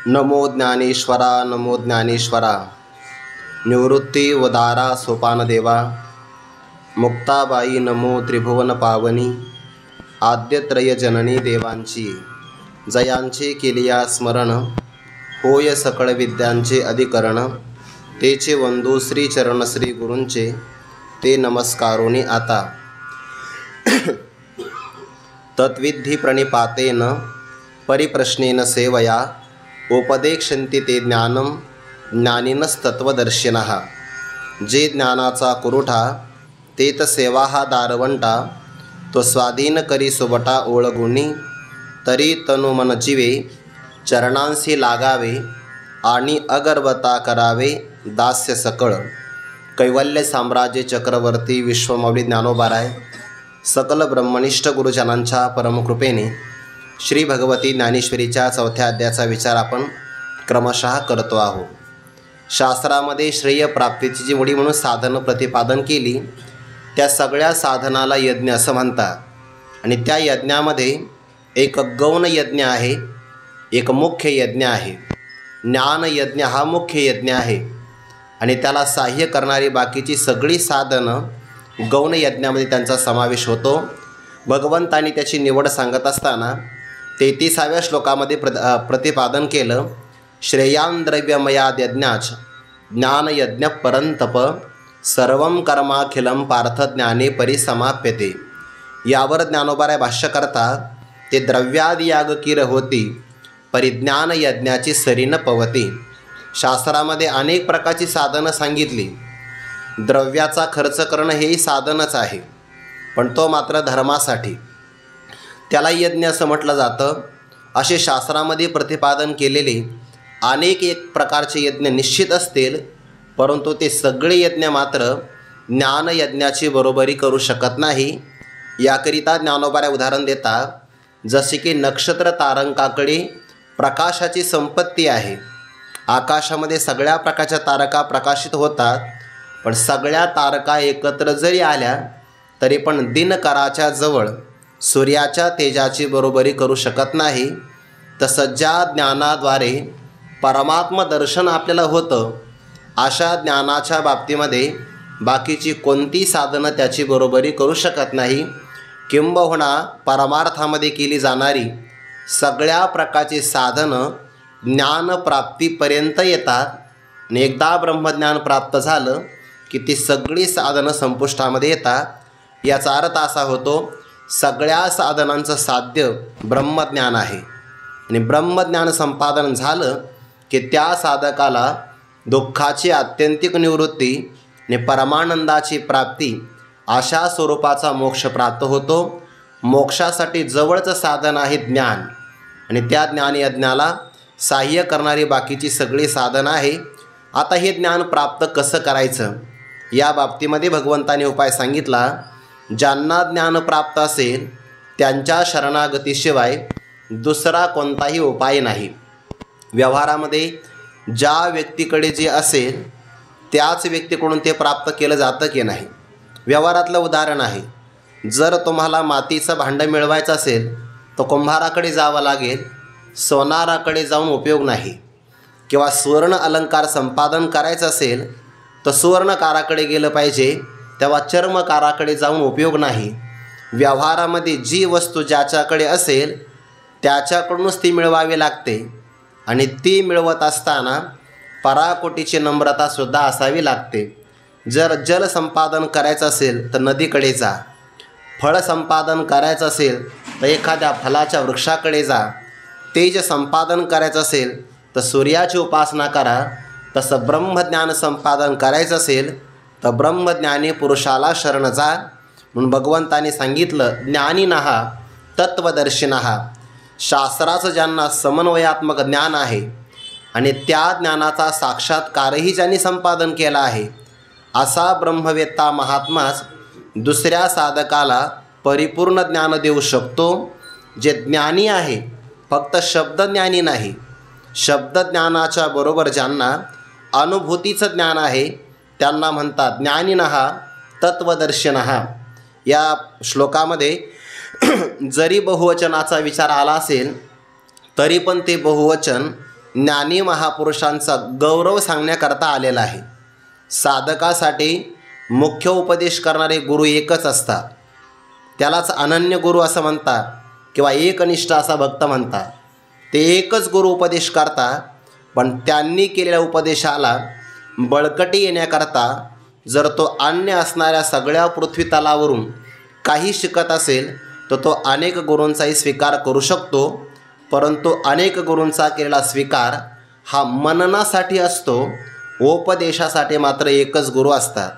नमो ज्ञानेश्वरा नमो ज्ञानेश्वरा। निवृत्ती वदारा सोपान देवा। मुक्ताबाई नमो त्रिभुवन पावनी। आद्यत्रय जननी देवांची जयांचे केलिया स्मरण। होय सकळ विद्यांचे अधिकरण। तेचे वंदू श्री चरण श्री गुरूंचे ते नमस्कारोनी आता। तत्विधी प्रणिपातेन परिप्रश्नेन सेवया। उपदेक्षन्ति ते ज्ञानम ज्ञानिनस्तत्वदर्शिनः। जे ज्ञानाचा कुरुठा तेत सेवा हा दारवंटा। तो स्वाधीन करी सुबटा ओळगुणी। तरी तनु मन जीवे चरणांसी लागावे। आणि अगर्वता करावे दास्य सकळ। कैवल्य साम्राज्य चक्रवर्ती विश्वमौली ज्ञानोबाराय सकल ब्रह्मनिष्ठ गुरुजनांच्या परमकृपेने श्री भगवती ज्ञानेश्वरीच्या 4थ्या अध्यायाचा विचार आपण क्रमशः करतो आहोत। शास्त्रामध्ये श्रेय प्राप्तीची जी मुडी म्हणून साधन प्रतिपादन केली त्या सगळ्या साधनाला यज्ञ असं म्हणतात। आणि त्या यज्ञामध्ये एक गौण यज्ञ आहे, एक मुख्य यज्ञ आहे। ज्ञान यज्ञ हा मुख्य यज्ञ आहे आणि त्याला सहाय्य करणारी बाकीची सगळी साधनं गौण यज्ञामध्ये त्यांचा समावेश होतो। भगवंतांनी त्याची निवड सांगत असताना 33व्या श्लोकामध्ये प्रतिपादन केलं। श्रेयान द्रव्यमयाद यज्ञाच ज्ञानयज्ञ परंतप सर्वं कर्माखिलं पार्थ ज्ञाने परिसमाप्यते। यावर ज्ञानोबाराय भाष्य करतात, ते द्रव्यादी याग किर होती परिज्ञान यज्ञाची सरीन पवती। शास्त्रामध्ये अनेक प्रकारची साधनं सांगितली। द्रव्याचा खर्च करणं हेही साधनच आहे, पण तो मात्र धर्मासाठी, त्याला यज्ञ असं म्हटलं जातं। असे शास्त्रामध्ये प्रतिपादन केलेले अनेक एक प्रकारचे यज्ञ निश्चित असतील, परंतु ते सगळे यज्ञ मात्र ज्ञानयज्ञाची बरोबरी करू शकत नाही। याकरिता ज्ञानोबाराय उदाहरण देतात, जसे की नक्षत्र तारकांकडे प्रकाशाची संपत्ती आहे। आकाशामध्ये सगळ्या प्रकारच्या तारका प्रकाशित होतात, पण सगळ्या तारका एकत्र जरी आल्या तरी पण दिनकराच्या जवळ सूर्याच्या तेजाची बरोबरी करू शकत नाही। तसं ज्या ज्ञानाद्वारे परमात्म दर्शन आपल्याला होतं, अशा ज्ञानाच्या बाबतीमध्ये बाकीची कोणती साधनं त्याची बरोबरी करू शकत नाही। किंबहुना परमार्थामध्ये केली जाणारी सगळ्या प्रकारची साधनं ज्ञानप्राप्तीपर्यंत येतात आणि एकदा ब्रह्मज्ञान प्राप्त झालं की ती सगळी साधनं संपुष्टामध्ये येतात। याचा अर्थ असा होतो, सगळ्या साधनांचं साध्य ब्रह्मज्ञान आहे आणि ब्रह्मज्ञान संपादन झालं की त्या साधकाला दुःखाची आत्यंतिक निवृत्ती आणि परमानंदाची प्राप्ती अशा स्वरूपाचा मोक्ष प्राप्त होतो। मोक्षासाठी जवळचं साधन आहे ज्ञान आणि त्या ज्ञानयज्ञाला सहाय्य करणारी बाकीची सगळी साधनं आहे। आता हे ज्ञान प्राप्त कसं करायचं या बाबतीमध्ये भगवंताने उपाय सांगितला। ज्यांना ज्ञान प्राप्त असेल त्यांच्या शरणागतीशिवाय दुसरा कोणताही उपाय नाही। व्यवहारामध्ये ज्या व्यक्तीकडे जे असेल त्याच व्यक्तीकडून ते प्राप्त केलं जातं की नाही। व्यवहारातलं उदाहरण आहे, जर तुम्हाला मातीचं भांडं मिळवायचं असेल तर कुंभाराकडे जावं लागेल, सोनाराकडे जाऊन उपयोग नाही। किंवा सुवर्ण अलंकार संपादन करायचं असेल तर सुवर्णकाराकडे गेलं पाहिजे, तेव्हा चर्मकाराकडे जाऊन उपयोग नाही। व्यवहारामध्ये जी वस्तू ज्याच्याकडे असेल त्याच्याकडूनच ती मिळवावी लागते आणि ती मिळवत असताना पराकोटीची नम्रतासुद्धा असावी लागते। जर जल संपादन करायचं असेल तर नदीकडे जा, फळ संपादन करायचं असेल तर एखाद्या फलाच्या वृक्षाकडे जा, तेज संपादन करायचं असेल तर सूर्याची उपासना करा। तसं ब्रह्मज्ञान संपादन करायचं असेल तर ब्रह्मज्ञानी पुरुषाला शरण जा। म्हणून भगवंताने सांगितलं, ज्ञानिनः तत्वदर्शिनः। शास्त्राचं ज्यांना समन्वयात्मक ज्ञान आहे आणि त्या ज्ञानाचा साक्षात्कारही ज्यांनी संपादन केला आहे, असा ब्रह्मवेत्ता महात्माच दुसऱ्या साधकाला परिपूर्ण ज्ञान देऊ शकतो। जे ज्ञानी आहे फक्त शब्दज्ञानी नाही, शब्दज्ञानाच्या बरोबर ज्यांना अनुभूतीचं ज्ञान आहे त्यांना म्हणतात ज्ञानिनः तत्वदर्शिनः। या श्लोकामध्ये जरी बहुवचनाचा विचार आला असेल तरी पण ते बहुवचन ज्ञानी महापुरुषांचा गौरव सांगण्याकरता आलेला आहे. साधकासाठी मुख्य उपदेश करणारे गुरु एकच असतात. त्यालाच अनन्य गुरु असं म्हणतात किंवा एकनिष्ठ असा भक्त म्हणतात. ते एकच गुरु उपदेश करतात, पण त्यांनी केलेल्या उपदेशाला बळकटी येण्याकरता जर तो अन्य असणाऱ्या सगळ्या पृथ्वी तलावरून काही शिकत असेल तर तो अनेक गुरूंचाही स्वीकार करू शकतो. परंतु अनेक गुरूंचा केलेला स्वीकार हा मननासाठी असतो, उपदेशासाठी मात्र एकच गुरु असतात.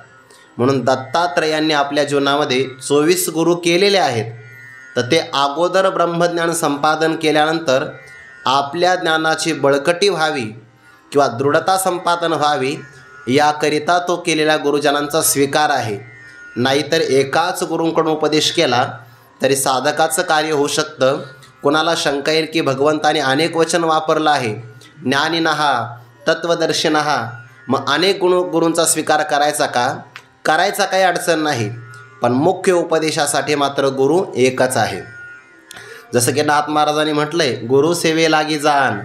म्हणून दत्तात्रेयांनी आपल्या जीवनामध्ये 24 गुरु केलेले आहेत. तर ते अगोदर ब्रह्मज्ञान संपादन केल्यानंतर आपल्या ज्ञानाची बळकटी व्हावी किंवा दृढता संपादन व्हावी याकरिता तो केलेल्या गुरुजनांचा स्वीकार आहे. नाहीतर एकाच गुरूंकडून उपदेश केला तरी साधकाचं कार्य होऊ शकतं. कोणाला शंका येईल की भगवंताने अनेक वचन वापरलं आहे, ज्ञानिनः तत्वदर्शिनः, मग अनेक गुरूंचा स्वीकार करायचा का? करायचा काही अडचण नाही, पण मुख्य उपदेशासाठी मात्र गुरु एकच आहे. जसं की नाथ महाराजांनी म्हटलंय, गुरु सेवे लागी जाण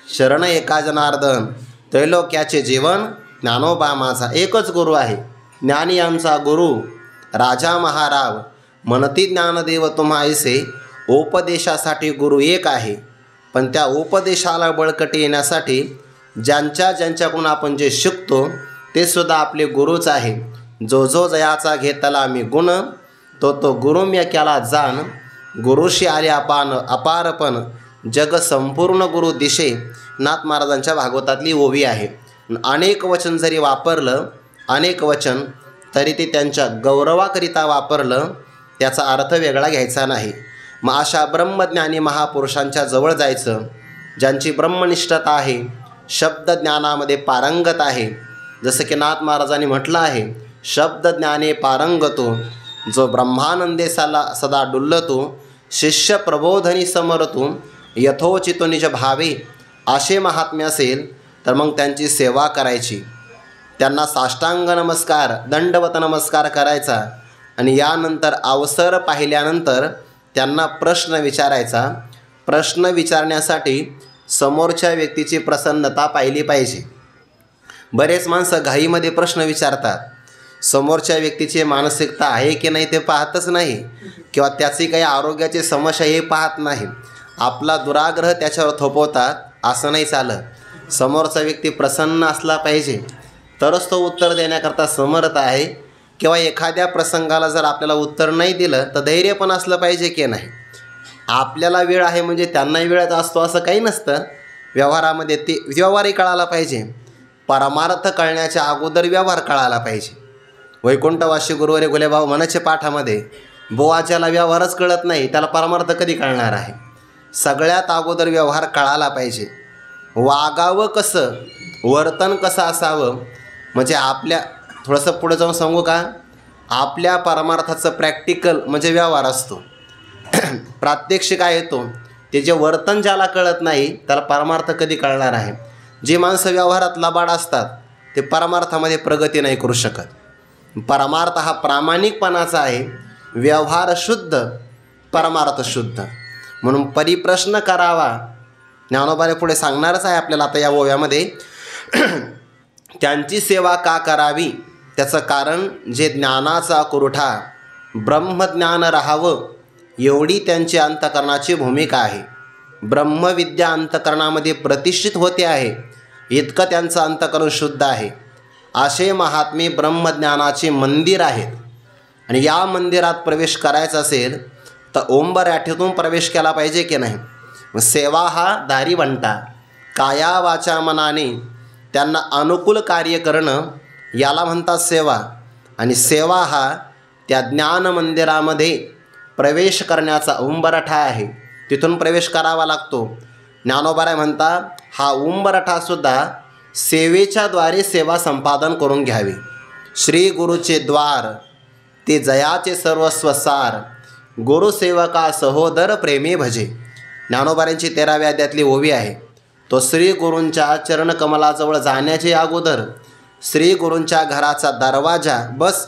शरण एका जनार्दन, त्रैलोक्याचे जीवन ज्ञानोबा माझा. एकच गुरु आहे, ज्ञानी आमचा गुरु राजा महाराव, म्हणती ज्ञानदेव तुम्हा ऐसे. उपदेशासाठी गुरु एक आहे, पण त्या उपदेशाला बळकटी येण्यासाठी ज्यांच्याकडून आपण जे शिकतो ते सुद्धा आपले गुरुच आहे. जो जो जयाचा घेतला मी गुण, तो गुरु म्या केला जाण. गुरुशी आले अपारपण, जग संपूर्ण गुरु दिशे. नाथ महाराजांच्या भागवतातली ओवी आहे. अनेक वचन जरी वापरलं, अनेक वचन, तरी ते त्यांच्या गौरवाकरिता वापरलं, त्याचा अर्थ वेगळा घ्यायचा नाही. मग अशा ब्रह्मज्ञानी महापुरुषांच्या जवळ जायचं, ज्यांची ब्रह्मनिष्ठता आहे, शब्दज्ञानामध्ये पारंगत आहे. जसं की नाथ महाराजांनी म्हटलं आहे, शब्दज्ञाने पारंगतो, जो ब्रह्मानंदे सदा डुल्लतो, शिष्य प्रबोधनी समरतो, यथोचितो निज भावे. असे महात्म्य असेल तर मग त्यांची सेवा करायची, त्यांना साष्टांग नमस्कार, दंडवत नमस्कार करायचा आणि यानंतर अवसर पाहिल्यानंतर त्यांना प्रश्न विचारायचा. प्रश्न विचारण्यासाठी समोरच्या व्यक्तीची प्रसन्नता पाहिली पाहिजे. बरेच माणसं घाईमध्ये प्रश्न विचारतात, समोरच्या व्यक्तीची मानसिकता आहे की नाही ते पाहतच नाही, किंवा त्याची काही आरोग्याची समस्या हे पाहत नाही, आपला दुराग्रह त्याच्यावर थोपवतात. असं नाही चालत. समोरचा व्यक्ती प्रसन्न असला पाहिजे तरच तो उत्तर देण्याकरता समर्थ आहे. किंवा एखाद्या प्रसंगाला जर आपल्याला उत्तर नाही दिलं तर धैर्य पण असलं पाहिजे की नाही. आपल्याला वेळ आहे म्हणजे त्यांनाही वेळच असतो असं काही नसतं. व्यवहारामध्ये ते व्यवहारही कळायला पाहिजे. परमार्थ कळण्याच्या अगोदर व्यवहार कळायला पाहिजे. वैकुंठवासी गुरुवारी गुलेभाऊ म्हणाचे पाठामध्ये, बोवाच्याला व्यवहारच कळत नाही त्याला परमार्थ कधी कळणार आहे. सगळ्यात अगोदर व्यवहार कळायला पाहिजे. वागावं कसं, वर्तन कसं असावं, म्हणजे आपल्या थोडंसं पुढे जाऊन सांगू का, आपल्या परमार्थाचं प्रॅक्टिकल म्हणजे व्यवहार असतो. प्रात्यक्षिक आहे तो. ते जे वर्तन ज्याला कळत नाही त्याला परमार्थ कधी कळणार आहे. जी माणसं व्यवहारात लबाड असतात ते परमार्थामध्ये प्रगती नाही करू शकत. परमार्थ हा प्रामाणिकपणाचा आहे, व्यवहार शुद्ध, परमार्थ शुद्ध. म्हणून परिप्रश्न करावा. ज्ञानोबाने पुढे सांगणारच आहे आपल्याला आता या ओव्यामध्ये. त्यांची सेवा का करावी, त्याचं कारण जे ज्ञानाचा कुरठा ब्रह्मज्ञान राहावं एवढी त्यांची अंतःकरणाची भूमिका आहे. ब्रह्मविद्या अंतःकरणामध्ये प्रतिष्ठित होते आहे, इतकं त्यांचं अंतःकरण शुद्ध आहे. असे महात्मे ब्रह्मज्ञानाचे मंदिर आहेत. आणि या मंदिरात प्रवेश करायचा असेल तर ओंबऱ्याठीतून प्रवेश केला पाहिजे की नाही. सेवा हा दारीवंटा, काया वाचा मनाने त्यांना अनुकूल कार्य करणं याला म्हणतात सेवा. आणि सेवा हा त्या ज्ञान मंदिरामध्ये प्रवेश करण्याचा उंबरठा आहे, तिथून प्रवेश करावा लागतो. ज्ञानोबा म्हणतात हा उंबरठासुद्धा सेवेच्या द्वारे सेवा संपादन करून घ्यावी. श्री गुरुचे द्वार ते जयाचे सर्वस्व सार, गुरुसेवका सहोदर प्रेमी भजे. ज्ञानोबाऱ्यांची 13व्या अध्यायातली ओवी आहे. तो श्री गुरूंच्या चरणकमलाजवळ जाण्याचे अगोदर श्री गुरूंच्या घराचा दरवाजा, बस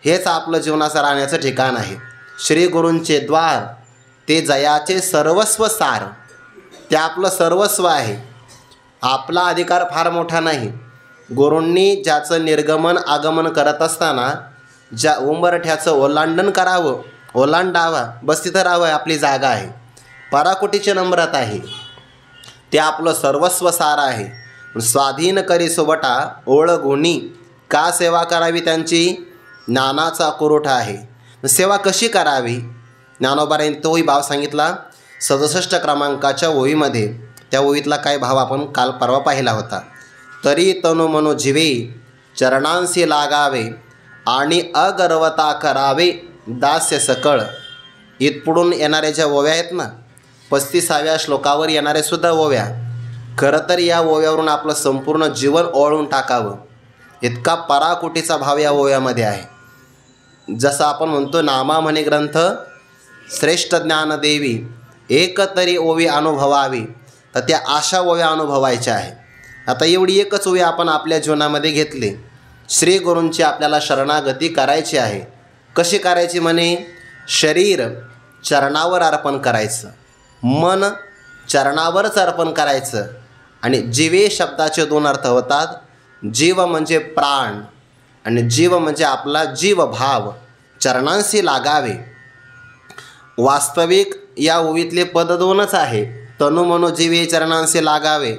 हेच आपलं जीवनाचं राहण्याचं ठिकाण आहे. श्री गुरूंचे द्वार ते जयाचे सर्वस्व सार, ते आपलं सर्वस्व आहे. आपला अधिकार फार मोठा नाही. गुरूंनी ज्याचं निर्गमन आगमन करत असताना ज्या उंबरठ्याचं ओलांडावा, बस तिथं राहावं, आपली जागा आहे. पराकोटीची नम्रता आहे, ते आपलं सर्वस्व सार आहे. स्वाधीन करी सोबटा ओळ गुणी, का सेवा करावी त्यांची, ज्ञानाचा कुरोठा आहे. सेवा कशी करावी, ज्ञानोबारांनी तोही भाव सांगितला 67 क्रमांकाच्या ओळीमध्ये. त्या ओळीतला काय भाव आपण काल परवा पाहिला होता. तरी तनु मनो जीवे चरणांशी लागावे, आणि अगर्वता करावे दास्य सकळ. इथपुढून येणाऱ्या ज्या ओव्या आहेत ना, 35व्या श्लोकावर येणारे सुद्धा ओव्या, खरं तर या ओव्यावरून आपलं संपूर्ण जीवन ओळून टाकावं, इतका पराकोटीचा भाव या ओव्यामध्ये आहे. जसं आपण म्हणतो नामा म्हणे ग्रंथ श्रेष्ठ ज्ञानदेवी, एक तरी ओवी अनुभवावी, तर त्या अशा ओव्या अनुभवायच्या आहे. आता एवढी एकच ओवी आपण आपल्या जीवनामध्ये घेतली. श्री गुरूंची आपल्याला शरणागती करायची आहे. कशी करायची म्हणे, शरीर चरणावर अर्पण करायचं, मन चरणावरच अर्पण करायचं. आणि जीवे शब्दाचे 2 अर्थ होतात. जीव म्हणजे प्राण आणि जीव म्हणजे आपला जीवभाव. चरणांशी लागावे, वास्तविक या ओवीतले पद 2च आहे. तनु मनो जीवे चरणांशी लागावे.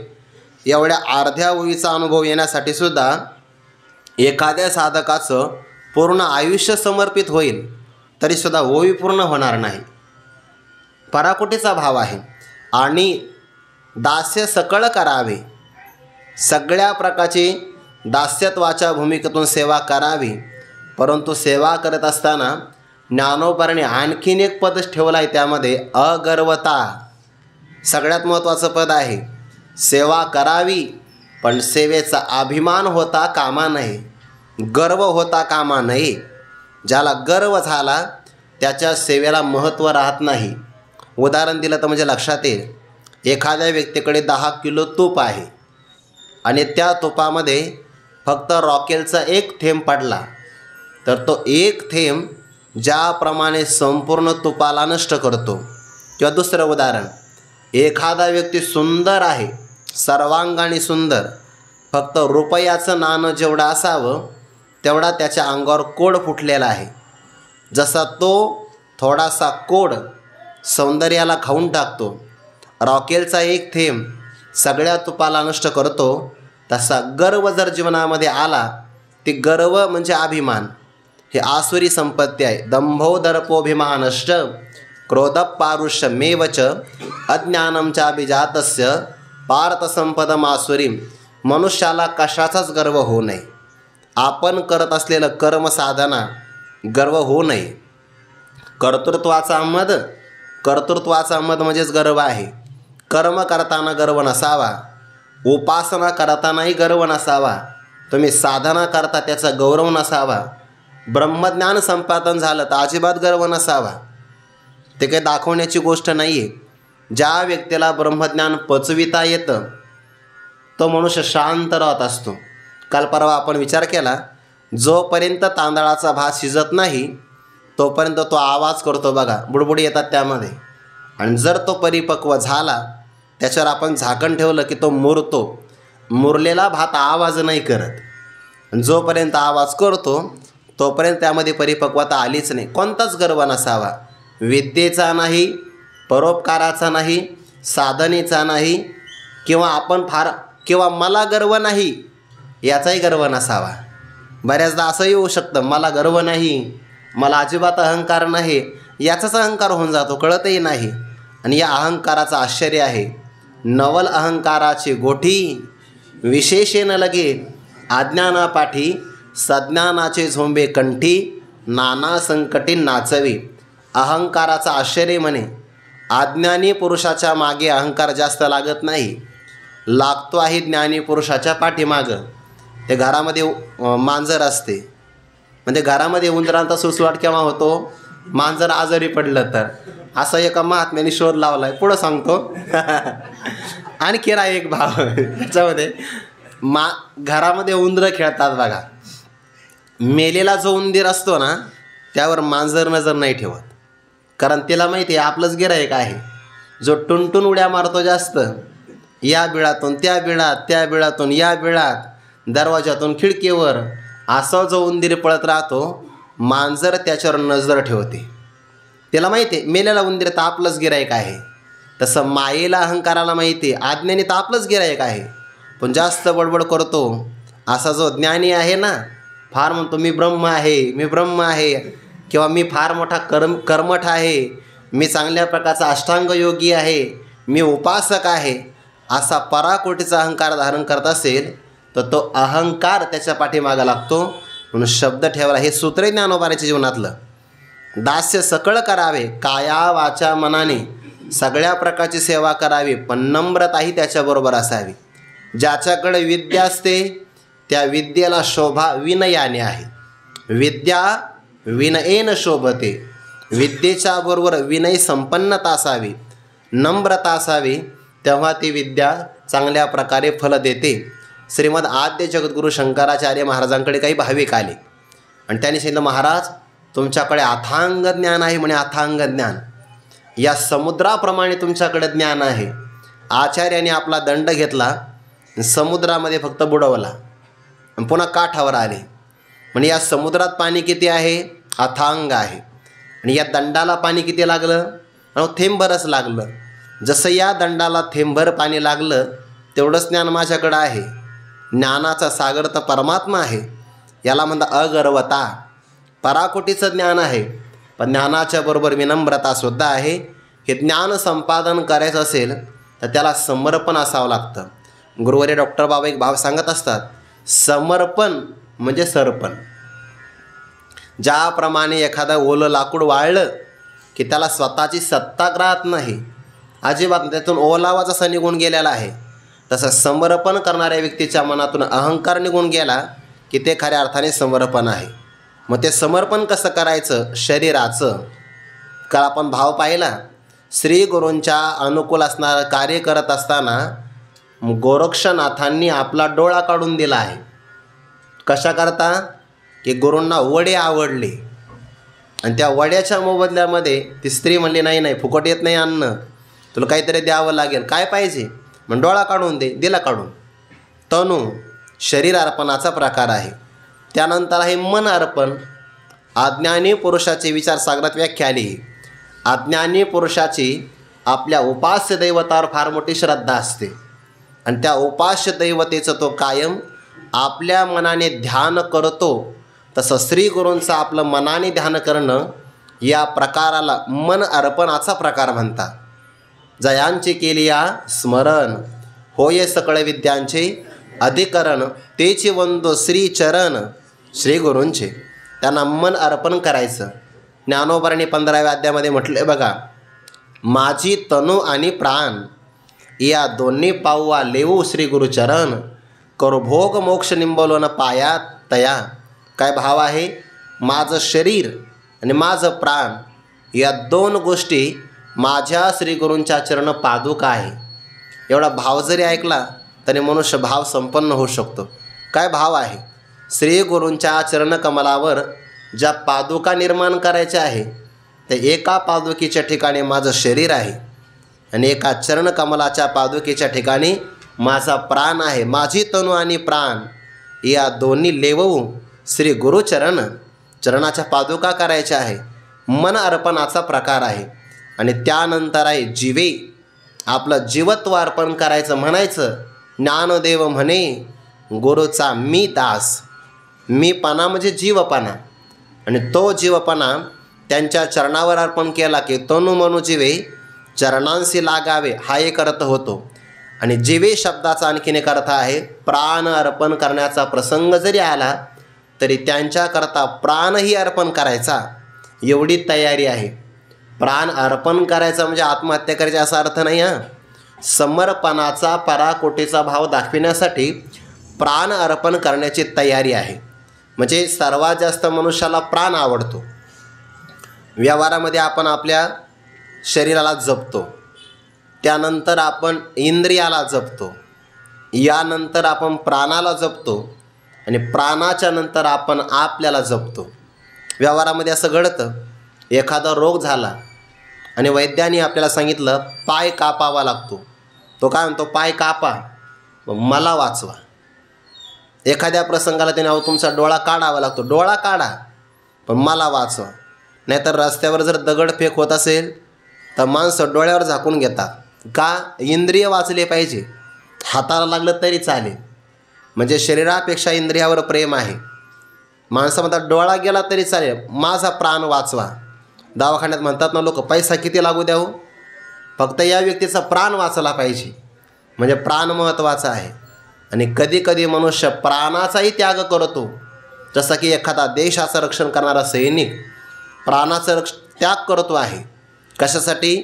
एवढ्या अर्ध्या ओवीचा अनुभव येण्यासाठी सुद्धा एखाद्या साधकाचं पूर्ण आयुष्य समर्पित होईल, तरीसुद्धा ओवी पूर्ण होणार नाही. पराकोटीचा भाव आहे. आणि दास्य सकळ करावे, सगळ्या प्रकारची दास्यत्वाच्या भूमिकेतून सेवा करावी. परंतु सेवा करत असताना ज्ञानोबाने आणखीन एक पद ठेवलं आहे, त्यामध्ये अगर्वता. सगळ्यात महत्त्वाचं पद आहे. सेवा करावी, पण सेवेचा अभिमान होता कामा नये, गर्व होता कामा नये. ज्याला गर्व झाला त्याच्या सेवेला महत्त्व राहत नाही. उदाहरण दिलं तर म्हणजे लक्षात येईल. एखाद्या व्यक्तीकडे 10 किलो तूप आहे आणि त्या तुपामध्ये फक्त रॉकेलचा 1 थेंब पडला, तर तो 1 थेंब ज्याप्रमाणे संपूर्ण तुपाला नष्ट करतो. किंवा दुसरं उदाहरण, एखादा व्यक्ती सुंदर आहे, सर्वांगाने सुंदर, फक्त रुपयाचं नाणं जेवढं असावं तेवढा त्याच्या अंगावर कोड फुटलेला आहे. जसा तो थोडासा कोड सौंदर्याला खाऊन टाकतो, रॉकेलचा 1 थेंब सगळ्या तुपाला नष्ट करतो, तसा गर्व जर जीवनामध्ये आला, ते गर्व म्हणजे अभिमान, हे आसुरी संपत्ती आहे. दंभो दर्पोभिमानश्च क्रोधपारुष्यमेवच अज्ञानमच्या अभिजातस्य पार्थसंपदमासुरीम. मनुष्याला कशाचाच गर्व होऊ नये. आपण करत असलेलं कर्मसाधना गर्व होऊ नये. कर्तृत्वाचा मद म्हणजेच गर्व आहे. कर्म करताना गर्व नसावा, उपासना करतानाही गर्व नसावा, तुम्ही साधना करता त्याचा गौरव नसावा, ब्रह्मज्ञान संपादन झालं तर अजिबात गर्व नसावा. ते काही दाखवण्याची गोष्ट नाही आहे. ज्या व्यक्तीला ब्रह्मज्ञान पचविता येतं तो मनुष्य शांत राहत असतो. काल परवा आपण विचार केला, जोपर्यंत तांदळाचा भात शिजत नाही तोपर्यंत तो आवाज करतो बघा, बुडबुडी येतात त्यामध्ये. आणि जर तो परिपक्व झाला, त्याच्यावर आपण झाकण ठेवलं की तो मुरतो. मुरलेला भात आवाज नाही करत. जोपर्यंत आवाज करतो तोपर्यंत त्यामध्ये परिपक्वता आलीच नाही. कोणताच गर्व नसावा, विद्येचा नाही, परोपकाराचा नाही, साधनेचा नाही, किंवा मला गर्व नाही याचाही गर्व नसावा. बऱ्याचदा असंही होऊ शकतं, मला गर्व नाही, मला अजिबात अहंकार नाही, याचाच अहंकार होऊन जातो, कळतही नाही. आणि या अहंकाराचं आश्चर्य आहे. नवल अहंकाराची गोठी विशेषेन लगे, अज्ञानापाठी सज्ञानाचे झोंबे कंठी, नाना संकटी नाचवी. अहंकाराचा आश्चर्य म्हणे, अज्ञानी पुरुषाच्या मागे अहंकार जास्त लागत नाही, लागतो आहे ज्ञानी पुरुषाच्या पाठीमागं. ते घरामध्ये मांजर असते, म्हणजे घरामध्ये उंदरांचा सुसवाट केव्हा होतो, मांजर आजारी पडलं तर. असं एका महात्म्याने शोध लावला आहे, पुढं सांगतो. आणखी एक भाव त्याच्यामध्ये, घरामध्ये उंदरं खेळतात बघा. मेलेला जो उंदीर असतो ना त्यावर मांजर नजर नाही ठेवत, कारण तिला माहिती आहे आपलंच गिऱ्हाईक आहे. जो टुनटुन उड्या मारतो जास्त, या बिळातून त्या बिळात, त्या बिळातून या बिळात, दरवाजातून खिडकीवर, असा जो उंदीर पळत राहतो, मांजर त्याच्यावर नजर ठेवते. त्याला माहिती आहे मेलेला उंदीर तर आपलंच गिरायक आहे. तसं मायेला, अहंकाराला माहिती आहे आज्ञेने तर आपलंच गिरायक आहे. पण जास्त बडबड करतो असा जो ज्ञानी आहे ना, फार म्हणतो मी ब्रह्म आहे, मी ब्रह्म आहे, किंवा मी फार मोठा कर्मठ आहे, मी चांगल्या प्रकारचा अष्टांग योगी आहे, मी उपासक आहे, असा पराकोटीचा अहंकार धारण करत असेल तर तो अहंकार त्याच्या पाठीमागा लागतो. म्हणून शब्द ठेवला हे सूत्र ज्ञानोबाच्या जीवनातलं. दास्य सकळ करावे, काया वाचा मनाने सगळ्या प्रकारची सेवा करावी, पण नम्रताही त्याच्याबरोबर असावी. ज्याच्याकडे विद्या असते त्या विद्येला शोभा विनयाने आहे. विद्या विनयेन शोभते. विद्येच्या बरोबर विनय संपन्नता असावी, नम्रता असावी, तेव्हा ती विद्या चांगल्या प्रकारे फल देते. श्रीमद आद्य जगद्गुरू शंकराचार्य महाराजांकडे काही भाविक आले आणि त्यांनी सांगितलं, महाराज तुमच्याकडे अथांग ज्ञान आहे म्हणे. अथांग ज्ञान, या समुद्राप्रमाणे तुमच्याकडे ज्ञान आहे. आचार्याने आपला दंड घेतला, समुद्रामध्ये फक्त बुडवला, पुन्हा काठावर आले. म्हणजे या समुद्रात पाणी किती आहे? अथांग आहे. आणि या दंडाला पाणी किती लागलं? थेंबभरच लागलं. जसं या दंडाला थेंबभर पाणी लागलं तेवढंच ज्ञान माझ्याकडं आहे. ज्ञानाचा सागर तर परमात्मा आहे. याला म्हणतात अगर्वता. पराकोटीचं ज्ञान आहे, पण ज्ञानाच्या बरोबर विनम्रतासुद्धा आहे. हे ज्ञान संपादन करायचं असेल तर त्याला समर्पण असावं लागतं. गुरुवारी डॉक्टर बाबा एक भाव सांगत असतात, समर्पण म्हणजे सर्पण. ज्याप्रमाणे एखादं ओलं लाकूड वाळलं की त्याला स्वतःची सत्ता राहत नाही, अजिबात त्यातून ओलावा जसा निघून गेलेला आहे, तसं समर्पण करणाऱ्या व्यक्तीच्या मनातून अहंकार निघून गेला की ते खऱ्या अर्थाने समर्पण आहे. मग ते समर्पण कसं करायचं? शरीराचं. काल आपण भाव पाहिला, श्री गुरूंच्या अनुकूल असणारं कार्य करत असताना गोरक्षनाथांनी आपला डोळा काढून दिला आहे. कशा करता? की गुरूंना वडे आवडले आणि त्या वड्याच्या मोबदल्यामध्ये ती स्त्री म्हणली, नाही नाही फुकट येत नाही अन्न, तुला काहीतरी द्यावं लागेल. काय पाहिजे? मग डोळा काढून दे. दिला काढून. तनू शरीर अर्पणाचा प्रकार आहे. त्यानंतर आहे मन अर्पण. अज्ञानी पुरुषाची विचार सागरात व्याख्या आली. अज्ञानी पुरुषाची आपल्या उपास्य दैवतावर फार मोठी श्रद्धा असते आणि त्या उपास्य दैवतेचं तो कायम आपल्या मनाने ध्यान करतो. तसं श्री गुरूंचं आपलं मनाने ध्यान करणं या प्रकाराला मन अर्पणाचा प्रकार म्हणतात. जयांचे केलिया स्मरण, होय सकळ विद्यांचे अधिकरण, तेचे वंदो श्री चरण श्री गुरूंचे. त्यांना मन अर्पण करायचं. ज्ञानोबांनी 15व्या अध्यायामध्ये म्हटलं बघा, माझी तनु आणि प्राण या दोन्ही पाऊवा लेऊ श्री गुरुचरण, करू भोग मोक्ष निंबवलो न पायात तया. काय भाव आहे? माझं शरीर आणि माझं प्राण या दोन गोष्टी माझ्या श्री गुरूंच्या चरण पादुका आहे. एवढा भाव जरी ऐकला तरी मनुष्य भाव संपन्न होऊ शकतो. काय भाव आहे? श्री गुरूंच्या चरणकमलावर ज्या पादुका निर्माण करायच्या आहे त्या एका पादुकीच्या ठिकाणी माझं शरीर आहे आणि एका चरणकमलाच्या पादुकीच्या ठिकाणी माझा प्राण आहे. माझी तनु आणि प्राण या दोन्ही लेवू श्री गुरुचरण, चरणाच्या पादुका करायच्या आहे. मन अर्पणाचा प्रकार आहे. आणि त्यानंतर आहे जीवे. आपलं जीवत्व अर्पण करायचं. म्हणायचं ज्ञानदेव म्हणे गुरुचा मी दास. मीपणा म्हणजे जीवपणा आणि तो जीवपणा त्यांच्या चरणावर अर्पण केला की तनु मनु जीवे चरणांशी लागावे हा एक अर्थ होतो. आणि जीवे शब्दाचा आणखीन एक अर्थ आहे प्राण अर्पण करण्याचा प्रसंग जरी आला तरी त्यांच्याकरता प्राणही अर्पण करायचा एवढी तयारी आहे. प्राण अर्पण करायचा म्हणजे आत्महत्या करायची असा अर्थ नाही. समर्पणाचा पराकोटीचा भाव दाखविण्यासाठी प्राण अर्पण करण्याची तयारी आहे. म्हणजे सर्वात जास्त मनुष्याला प्राण आवडतो. व्यवहारामध्ये आपण आपल्या शरीराला जपतो, त्यानंतर आपण इंद्रियाला जपतो, यानंतर आपण प्राणाला जपतो आणि प्राणाच्या नंतर आपण आपल्याला जपतो. व्यवहारामध्ये असं घडतं, एखादा रोग झाला आणि वैद्याने आपल्याला सांगितलं पाय कापावा लागतो. तो काय म्हणतो, पाय कापा मला वाचवा. एखाद्या प्रसंगाला त्याने अहो तुमचा डोळा काढावा लागतो, डोळा काढा पण मला वाचवा. नाहीतर रस्त्यावर जर दगडफेक होत असेल तर माणसं डोळ्यावर झाकून घेतात. का? इंद्रिय वाचले पाहिजे. हाताला लागलं तरी चालेल, म्हणजे शरीरापेक्षा इंद्रियावर प्रेम आहे. माणसं म्हणतात डोळा गेला तरी चालेल, माझा प्राण वाचवा. दवाखान्यात म्हणतात ना लोक, पैसा किती लागू द्यावं, फक्त या व्यक्तीचा प्राण वाचला पाहिजे. म्हणजे प्राण महत्त्वाचा आहे. आणि कधी कधी मनुष्य प्राणाचाही त्याग करतो. जसं की एखादा देशाचं रक्षण करणारा सैनिक प्राणाचं त्याग करतो आहे. कशासाठी?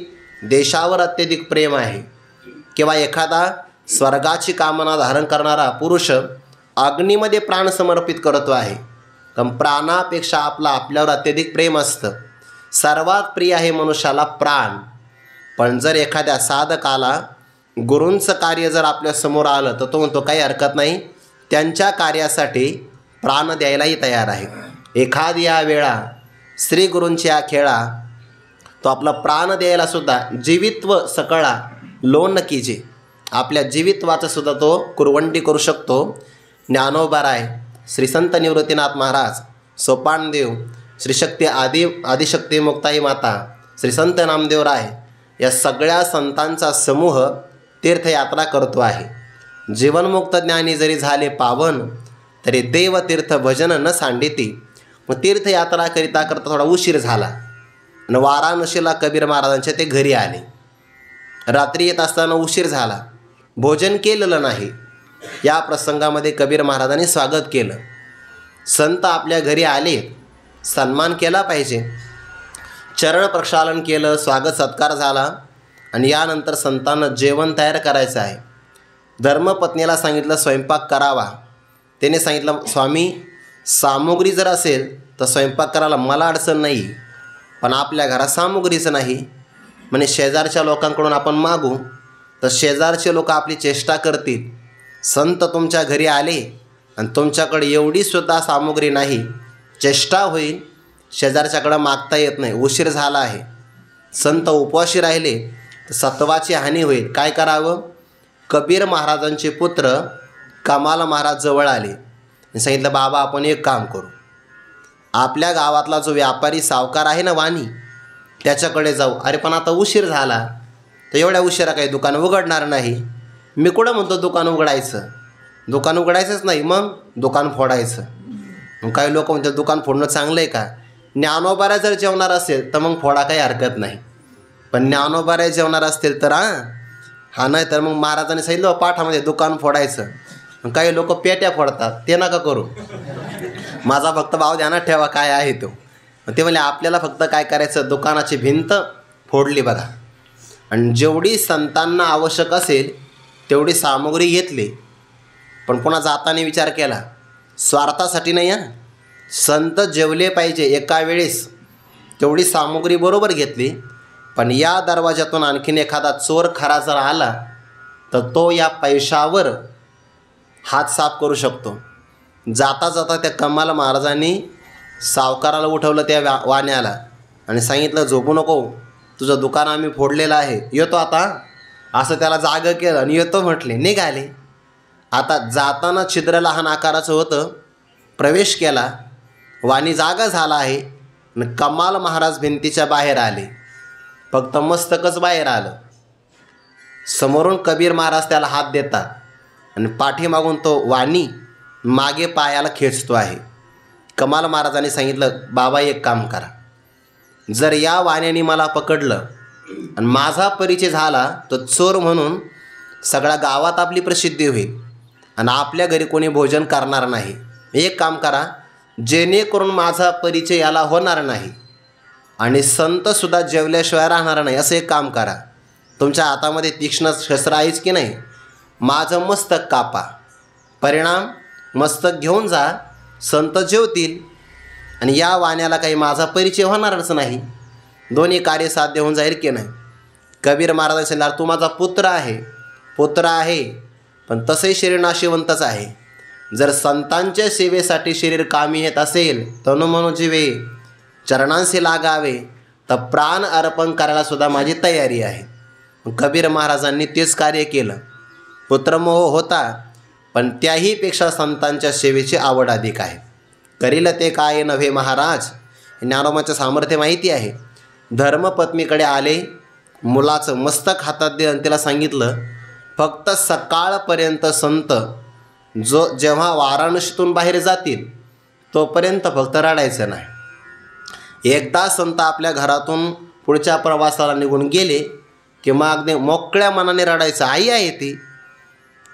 देशावर अत्यधिक प्रेम आहे. किंवा एखादा स्वर्गाची कामना धारण करणारा पुरुष अग्नीमध्ये प्राण समर्पित करतो आहे. तर प्राणापेक्षा आपल्यावर अत्यधिक प्रेम असतं. सर्वात प्रिय आहे मनुष्याला प्राण. पण जर एखाद्या साधकाला गुरूंचं कार्य जर आपल्यासमोर आलं तर तो म्हणतो काही हरकत नाही, त्यांच्या कार्यासाठी प्राण द्यायलाही तयार आहे. एखाद्या वेळा श्री गुरूंच्या खेळा तो आपला प्राण द्यायला सुद्धा जीवित्व सकळा लोन कीजे, आपल्या जीवित्वाचं सुद्धा तो कुरवंडी करू शकतो. ज्ञानोबाराय, श्री संत निवृत्तीनाथ महाराज, सोपानदेव, श्री शक्ती आदिशक्ती मुक्ताई माता, श्री संत नामदेवराय या सगळ्या संतांचा समूह तीर्थयात्रा करतो आहे. जीवनमुक्त ज्ञानी जरी झाले पावन तरी देवतीर्थ भजन न सांडिती. मग तीर्थयात्रा करता थोडा उशीर झाला आणि वाराणसीला कबीर महाराजांच्या ते घरी आले. रात्री येत असताना उशीर झाला, भोजन केलेलं नाही. या प्रसंगामध्ये कबीर महाराजांनी स्वागत केलं. संत आपल्या घरी आले, सन्मान केला पाहिजे. चरण प्रक्षालन केलं, स्वागत सत्कार झाला. आणि यानंतर संतांना जेवण तयार करायचं आहे. धर्मपत्नीला सांगितलं स्वयंपाक करावा. त्याने सांगितलं स्वामी सामुग्री जर असेल तर स्वयंपाक करायला मला अडचण नाही, पण आपल्या घरात सामुग्रीचं नाही. म्हणजे शेजारच्या लोकांकडून आपण मागू तर शेजारचे लोक आपली चेष्टा करतील. संत तुमच्या घरी आले आणि तुमच्याकडे एवढीसुद्धा सामुग्री नाही, चेष्टा होईल. शेजारच्याकडं मागता येत नाही, उशीर झाला आहे. संत उपवाशी राहिले तर सत्वाची हानी होईल. काय करावं? कबीर महाराजांचे पुत्र कमाल महाराज जवळ आले आणि सांगितलं बाबा आपण एक काम करू, आपल्या गावातला जो व्यापारी सावकार आहे ना वाणी, त्याच्याकडे जाऊ. अरे पण आता उशीर झाला तर एवढ्या उशिरा काही दुकान उघडणार नाही. मी कुठं म्हणतो दुकान उघडायचं, दुकान उघडायचंच नाही, मग दुकान फोडायचं. मग काही लोक म्हणतात दुकान फोडणं चांगलं आहे का? ज्ञानोबाऱ्या जर जेवणार असेल तर मग फोडा काही हरकत नाही, पण ज्ञानोबाऱ्या जेवणार असतील तर हा नाही तर मग महाराजांनी सांगितलं पाठामध्ये दुकान फोडायचं. मग काही लोक पेट्या फोडतात, ते नका करू. माझा फक्त भाव ध्यानात ठेवा काय आहे तो. ते म्हणले आपल्याला फक्त काय करायचं, दुकानाची भिंत फोडली बघा आणि जेवढी संतांना आवश्यक असेल तेवढी सामुग्री घेतली. पण पुन्हा जाताना विचार केला स्वार्थासाठी नाही. संत जेवले पाहिजे एका वेळेस, तेवढी सामुग्री बरोबर घेतली. पण या दरवाजातून आणखीन एखादा चोर खरा जर आला तर तो या पैशावर हात साफ करू शकतो. जाता जाता त्या कमाल महाराजांनी सावकाराला उठवलं त्या वाण्याला आणि सांगितलं झोपू नको, तुझं दुकान आम्ही फोडलेलं आहे, येतो आता. असं त्याला जागं केलं आणि येतो म्हटले. निघाले. आता जाताना छिद्र लहान आकाराचं होतं, प्रवेश केला, वाणी जागा झाला आहे आणि कमाल महाराज भिंतीच्या बाहेर आले. फक्त मस्तकच बाहेर आलं. समोरून कबीर महाराज त्याला हात देतात आणि पाठीमागून तो वाणी मागे पायाला खेचतो आहे. कमाल महाराजांनी सांगितलं बाबा एक काम करा, जर या वाण्याने मला पकडलं आणि माझा परिचय झाला तर चोर म्हणून सगळ्या गावात आपली प्रसिद्धी होईल आणि आपल्या घरी कोणी भोजन करणार नाही. एक काम करा, जेणेकरून माझा परिचय याला होणार नाही आणि संतसुद्धा जेवल्याशिवाय राहणार नाही. असं एक काम करा, तुमच्या हातामध्ये तीक्ष्ण शस्त्र आहेच की नाही, माझं मस्तक कापा. परिणाम मस्तक घेऊन जा, संत जेवतील आणि या वाण्याला काही माझा परिचय होणारच नाही. दोन्ही कार्य साध्य होऊन जाईल की नाही. कबीर महाराज सांगितलं तू माझा पुत्र आहे पण तसंही शरीर नाशिवंतच आहे. जर संतांच्या सेवेसाठी शरीर कामी येत असेल तनु मनो जीवे चरणांशी लागावे तर प्राण अर्पण करायला सुद्धा माझी तयारी आहे. कबीर महाराजांनी तेच कार्य केलं. पुत्रमोह होता, पण त्याहीपेक्षा संतांच्या सेवेची आवड अधिक आहे. करील ते काय नव्हे महाराज. ज्ञानोबाचं सामर्थ्य माहिती आहे. धर्मपत्नीकडे आले, मुलाचं मस्तक हातात दे आणि त्याला सांगितलं, फक्त सकाळपर्यंत संत जेव्हा वाराणसीतून बाहेर जातील तोपर्यंत फक्त रडायचं नाही. एकदा संत आपल्या घरातून पुढच्या प्रवासाला निघून गेले की मग अगदी मोकळ्या मनाने रडायचं. आई आहे ती.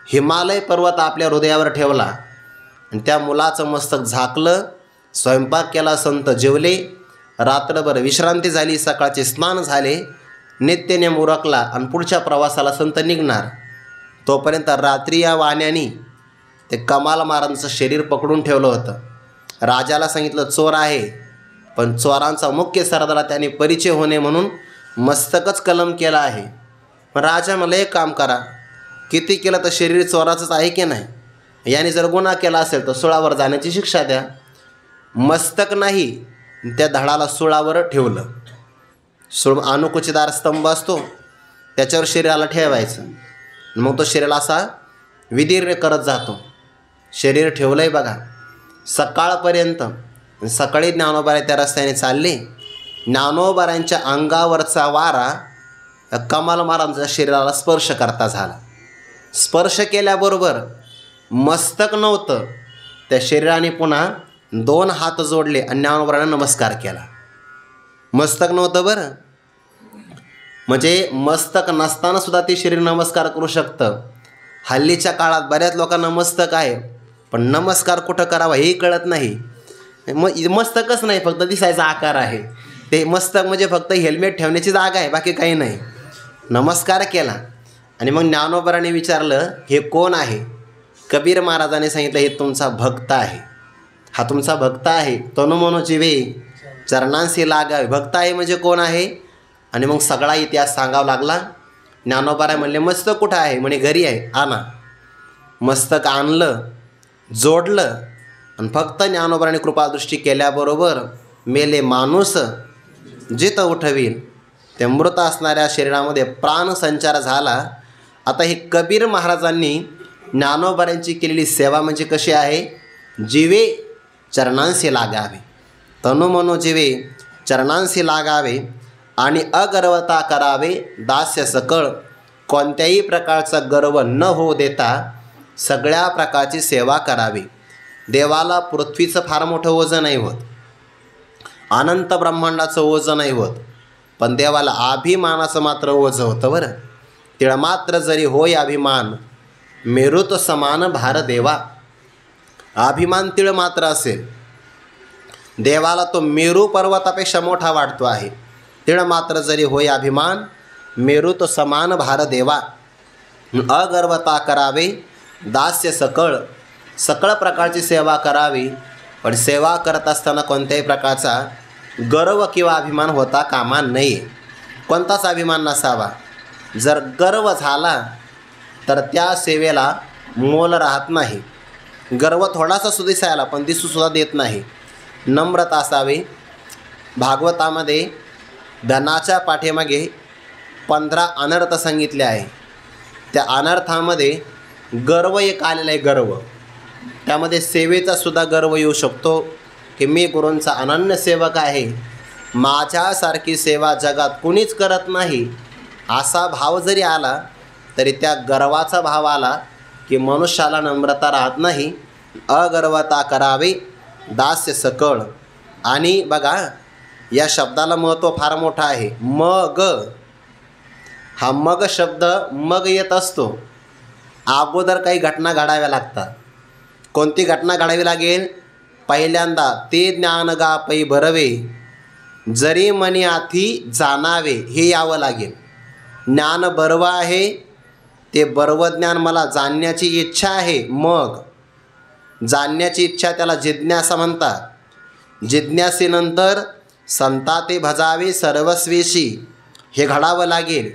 हिमालय पर्वत आपल्या हृदयावर ठेवला आणि त्या मुलाचं मस्तक झाकलं. स्वयंपाक केला, संत जेवले, रात्रभर विश्रांती झाली, सकाळचे स्नान झाले, नित्यनेम उरकला आणि पुढच्या प्रवासाला संत निघणार. तोपर्यंत रात्री या वाण्यानी ते कमाल महाराजांचं शरीर पकडून ठेवलं होतं. राजाला सांगितलं चोर आहे, पण चोरांचा मुख्य सरदार त्याने परिचय होणे म्हणून मस्तकच कलम केला आहे. पण राजा मला एक काम करा, किती केलं तर शरीर चोराचंच आहे की नाही. याने जर गुन्हा केला असेल तर सुळावर जाण्याची शिक्षा द्या. मस्तक नाही, त्या धडाला सुळावर ठेवलं. अनुकुचीदार स्तंभ असतो त्याच्यावर शरीराला ठेवायचं. मग तो शरीराला असा विदीर्ण करत जातो. शरीर ठेवलं आहे बघा सकाळपर्यंत. सकाळी ज्ञानोबा त्या रस्त्याने चालले. ज्ञानोबारांच्या अंगावरचा वारा कमाल महाराजांच्या शरीराला स्पर्श करता झाला. स्पर्श केल्याबरोबर मस्तक नव्हतं, त्या शरीराने पुन्हा 2 हात जोडले आणि ज्ञानोबारांना नमस्कार केला. मस्तक नव्हतं बरं, म्हणजे मस्तक नसताना सुद्धा ते शरीर नमस्कार करू शकतं. हल्लीच्या काळात बऱ्याच लोकांना मस्तक आहे, पण नमस्कार कुठं करावा हेही कळत नाही. मस्तकच नाही, फक्त दिसायचा आकार आहे. ते मस्तक म्हणजे फक्त हेल्मेट ठेवण्याची जागा आहे, बाकी काही नाही. नमस्कार केला आणि मग ज्ञानोबारांनी विचारलं हे कोण आहे. कबीर महाराजांनी सांगितलं हे तुमचा भक्त आहे. हा तुमचा भक्त आहे. तनु मनो जीवे चरणांशी लागावे. भक्त आहे म्हणजे कोण आहे. आणि मग सगळा इतिहास सांगावा लागला. ज्ञानोबाराय म्हणले मस्तक कुठं आहे. म्हणे घरी आहे, आणा. मस्तक आणलं, जोडलं आणि फक्त ज्ञानोबारांनी कृपादृष्टी केल्याबरोबर मेले माणूस जित उठवीन त्या मृत असणाऱ्या शरीरामध्ये प्राणसंचार झाला. आता हे कबीर महाराजांनी ज्ञानोबारांची केलेली सेवा म्हणजे कशी आहे. जीवे चरणांशी लागावे, तनु मनो जीवे चरणांशी लागावे आणि अगर्वता करावे. दास्य सकळ, कोणत्याही प्रकारचा गर्व न होऊ देता सगळ्या प्रकारची सेवा करावी. देवाला पृथ्वीचं फार मोठं ओझं नाही होत, अनंत ब्रह्मांडाचं ओझं नाही होत, पण देवाला अभिमानाचं मात्र ओझं होतं बरं. तिळमात्र जरी होय अभिमान, मेरुत समान भार देवा. अभिमान तिळमात्र असेल, देवाला तो मेरू पर्वतापेक्षा मोठा वाटतो आहे. तिळमात्र जरी होय अभिमान, मेरुत समान भार देवा. अगर्वता करावे, दास्य सकळ, सकळ प्रकारची सेवा करावी. पण सेवा करत असताना कोणत्याही प्रकारचा गर्व किंवा अभिमान होता कामा नये. कोणताच अभिमान नसावा. जर गर्व झाला तर त्या सेवेला मोल राहत नाही. गर्व थोडासा सुद्धा दिसायला पण दिसूसुद्धा देत नाही. नम्रता असावी. भागवतामध्ये धनाच्या पाठीमागे 15 अनर्थ सांगितले आहे. त्या अनर्थामध्ये गर्व एक आलेला आहे. गर्व, त्यामध्ये सेवेचा सुद्धा गर्व येऊ शकतो की मी गुरूंचा अनन्य सेवक आहे, माझ्यासारखी सेवा जगात कुणीच करत नाही. असा भाव जरी आला तरी त्या गर्वाचा भाव आला की मनुष्याला नम्रता राहत नाही. अगर्वता करावे, दास्य सकळ. आणि बघा या शब्दाला महत्त्व फार मोठं आहे. मग, हा मग शब्द मग येत असतो. अगोदर काही घटना घडाव्या लागतात. कोणती घटना घडावी लागेल. पहिल्यांदा ते ज्ञान गा पै भरवे, जरी मनी आथी जाणावे, हे यावं लागेल. ज्ञान बरवं आहे, ते बरवं ज्ञान मला जाणण्याची इच्छा आहे. मग जाणण्याची इच्छा त्याला जिज्ञासा म्हणतात. जिज्ञासेनंतर संता ते भजावे सर्वस्वेशी, हे घडावं लागेल.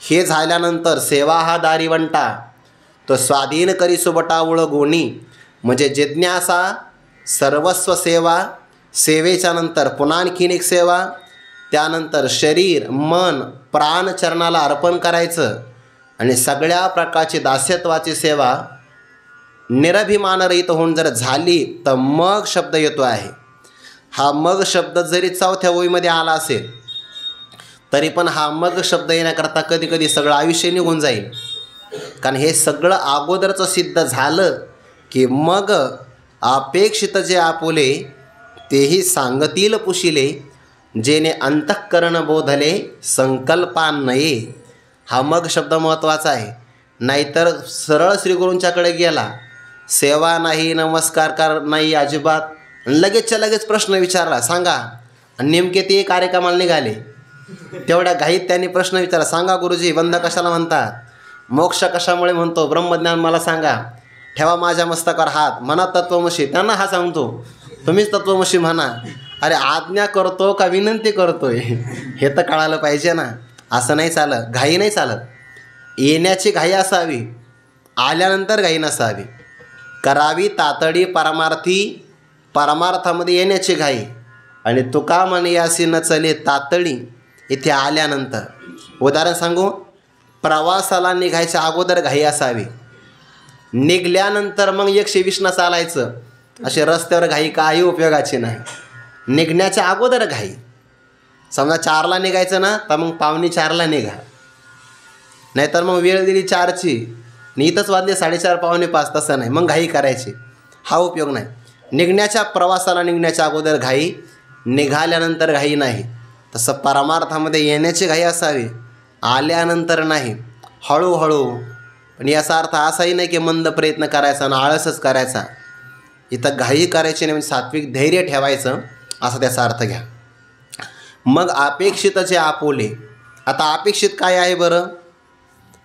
हे झाल्यानंतर सेवा हा दारिवंटा, तो स्वाधीन करी सुबटा उळ गुणी. म्हणजे जिज्ञासा, सर्वस्व सेवा, सेवेच्या नंतर पुन्हा आणखीन एक सेवा, त्यानंतर शरीर मन प्राण चरणाला अर्पण करायचं आणि सगळ्या प्रकारची दास्यत्वाची सेवा निरभिमानरहित होऊन जर झाली तर मग शब्द येतो आहे. हा मग शब्द जरी चौथ्या ओळीमध्ये आला असेल तरी पण हा मग शब्द येण्याकरता कधी कधी सगळं आयुष्य निघून जाईल. कारण हे सगळं अगोदरचं सिद्ध झालं की मग अपेक्षित जे आपुले तेही सांगतील पुशिले, जेणे अंतःकरण बोधले संकल्पान्वये. हा मग शब्द महत्त्वाचा आहे. नाहीतर सरळ श्रीगुरूंच्याकडे गेला, सेवा नाही नमस्कार नाही अजिबात, लगेचच्या लगेच प्रश्न विचारला सांगा, आणि नेमके ते कार्यक्रमाला निघाले. तेवढ्या घाईत त्यांनी प्रश्न विचारला, सांगा गुरुजी बंद कशाला म्हणतात, मोक्ष कशामुळे म्हणतो, ब्रह्मज्ञान मला सांगा, ठेवा माझ्या मस्तकावर हात, म्हणा तत्त्वमसी. त्यांना हा सांगतो तुम्हीच तत्त्वमसी म्हणा. अरे आज्ञा करतो का विनंती करतोय हे तर कळालं पाहिजे ना. असं नाही चालत, घाई नाही चालत. येण्याची घाई असावी, आल्यानंतर घाई नसावी. करावी तातडी परमार्थी, परमार्थामध्ये येण्याची घाई. आणि तुका म्हणे यासी न चले तातडी, इथे आल्यानंतर. उदाहरण सांगू, प्रवासाला निघायच्या अगोदर घाई असावी, निघल्यानंतर मग 120 चालायचं. असे रस्त्यावर घाई काही उपयोगाची नाही. निघण्याच्या अगोदर घाई. समजा 4ला निघायचं ना तर मग 3:45 निघा, नाहीतर मग वेळ दिली 4ची आणि इथंच वाजले 4:30 4:45, तसं नाही, मग घाई करायची. हा उपयोग नाही. निघण्याच्या प्रवासाला निघण्याच्या अगोदर घाई, निघाल्यानंतर घाई नाही. तसं परमार्थामध्ये येण्याची घाई असावी, आल्यानंतर नाही, हळूहळू. पण याचा अर्थ असाही नाही की मंद प्रयत्न करायचा आणि आळसच करायचा. इथं घाई करायची नाही, म्हणजे सात्विक धैर्य ठेवायचं असा त्याचा अर्थ घ्या. मग अपेक्षित जे आपोले. आता अपेक्षित काय आहे बरं,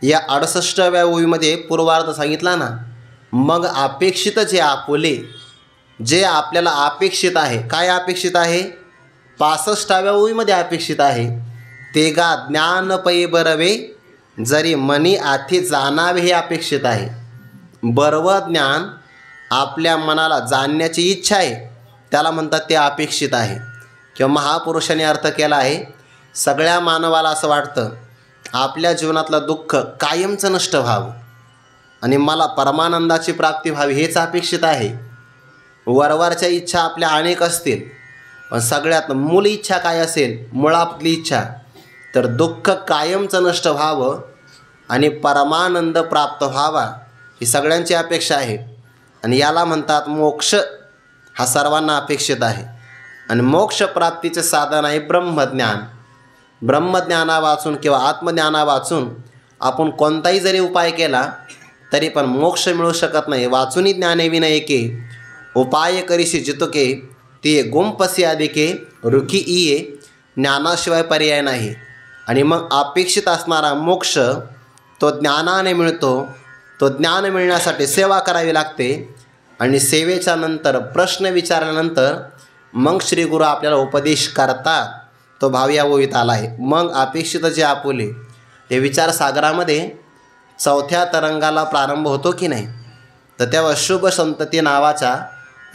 या 68व्या ओळीमध्ये पूर्वार्ध सांगितला ना. मग अपेक्षित जे आपोले, जे आपल्याला अपेक्षित आहे. काय अपेक्षित आहे, 65व्या ओळीमध्ये अपेक्षित आहे. ते गा ज्ञान पै बरवे, जरी मनी आथी जाणावे हे अपेक्षित आहे. बरवं ज्ञान आपल्या मनाला जाणण्याची इच्छा आहे, त्याला म्हणतात ते अपेक्षित आहे. किंवा महापुरुषाने अर्थ केला आहे, सगळ्या मानवाला असं वाटतं आपल्या जीवनातलं दुःख कायमचं नष्ट व्हावं आणि मला परमानंदाची प्राप्ती व्हावी, हेच अपेक्षित आहे. वरवरच्या इच्छा आपल्या अनेक असतील, पण सगळ्यात मूळ इच्छा काय असेल, मुळातली इच्छा, तर दुःख कायमचं नष्ट व्हावं आणि परमानंद प्राप्त व्हावा, ही सगळ्यांची अपेक्षा आहे. आणि याला म्हणतात मोक्ष. हा सर्वांना अपेक्षित आहे. आणि मोक्ष प्राप्तीचे साधन आहे ब्रह्मज्ञान. ब्रह्मज्ञाना वाचून किंवा आत्मज्ञाना वाचून आपण कोणताही जरी उपाय केला तरी पण मोक्ष मिळू शकत नाही. वाचूनी ज्ञाने विनयके, उपाय करीशी जितके, ते गुंपसी अधिके, रुखी इये, ज्ञानाशिवाय पर्याय नाही. आणि मग अपेक्षित असणारा मोक्ष तो ज्ञानाने मिळतो. तो ज्ञान मिळण्यासाठी सेवा करावी लागते. आणि सेवेच्या नंतर प्रश्न विचारल्यानंतर मग श्री गुरु आपल्याला उपदेश करतात. तो भाव या ओळीत आला आहे. मग अपेक्षित जे आपुले, हे विचारसागरामध्ये 4थ्या तरंगाला प्रारंभ होतो की नाही, तर तेव्हा शुभ संतती नावाच्या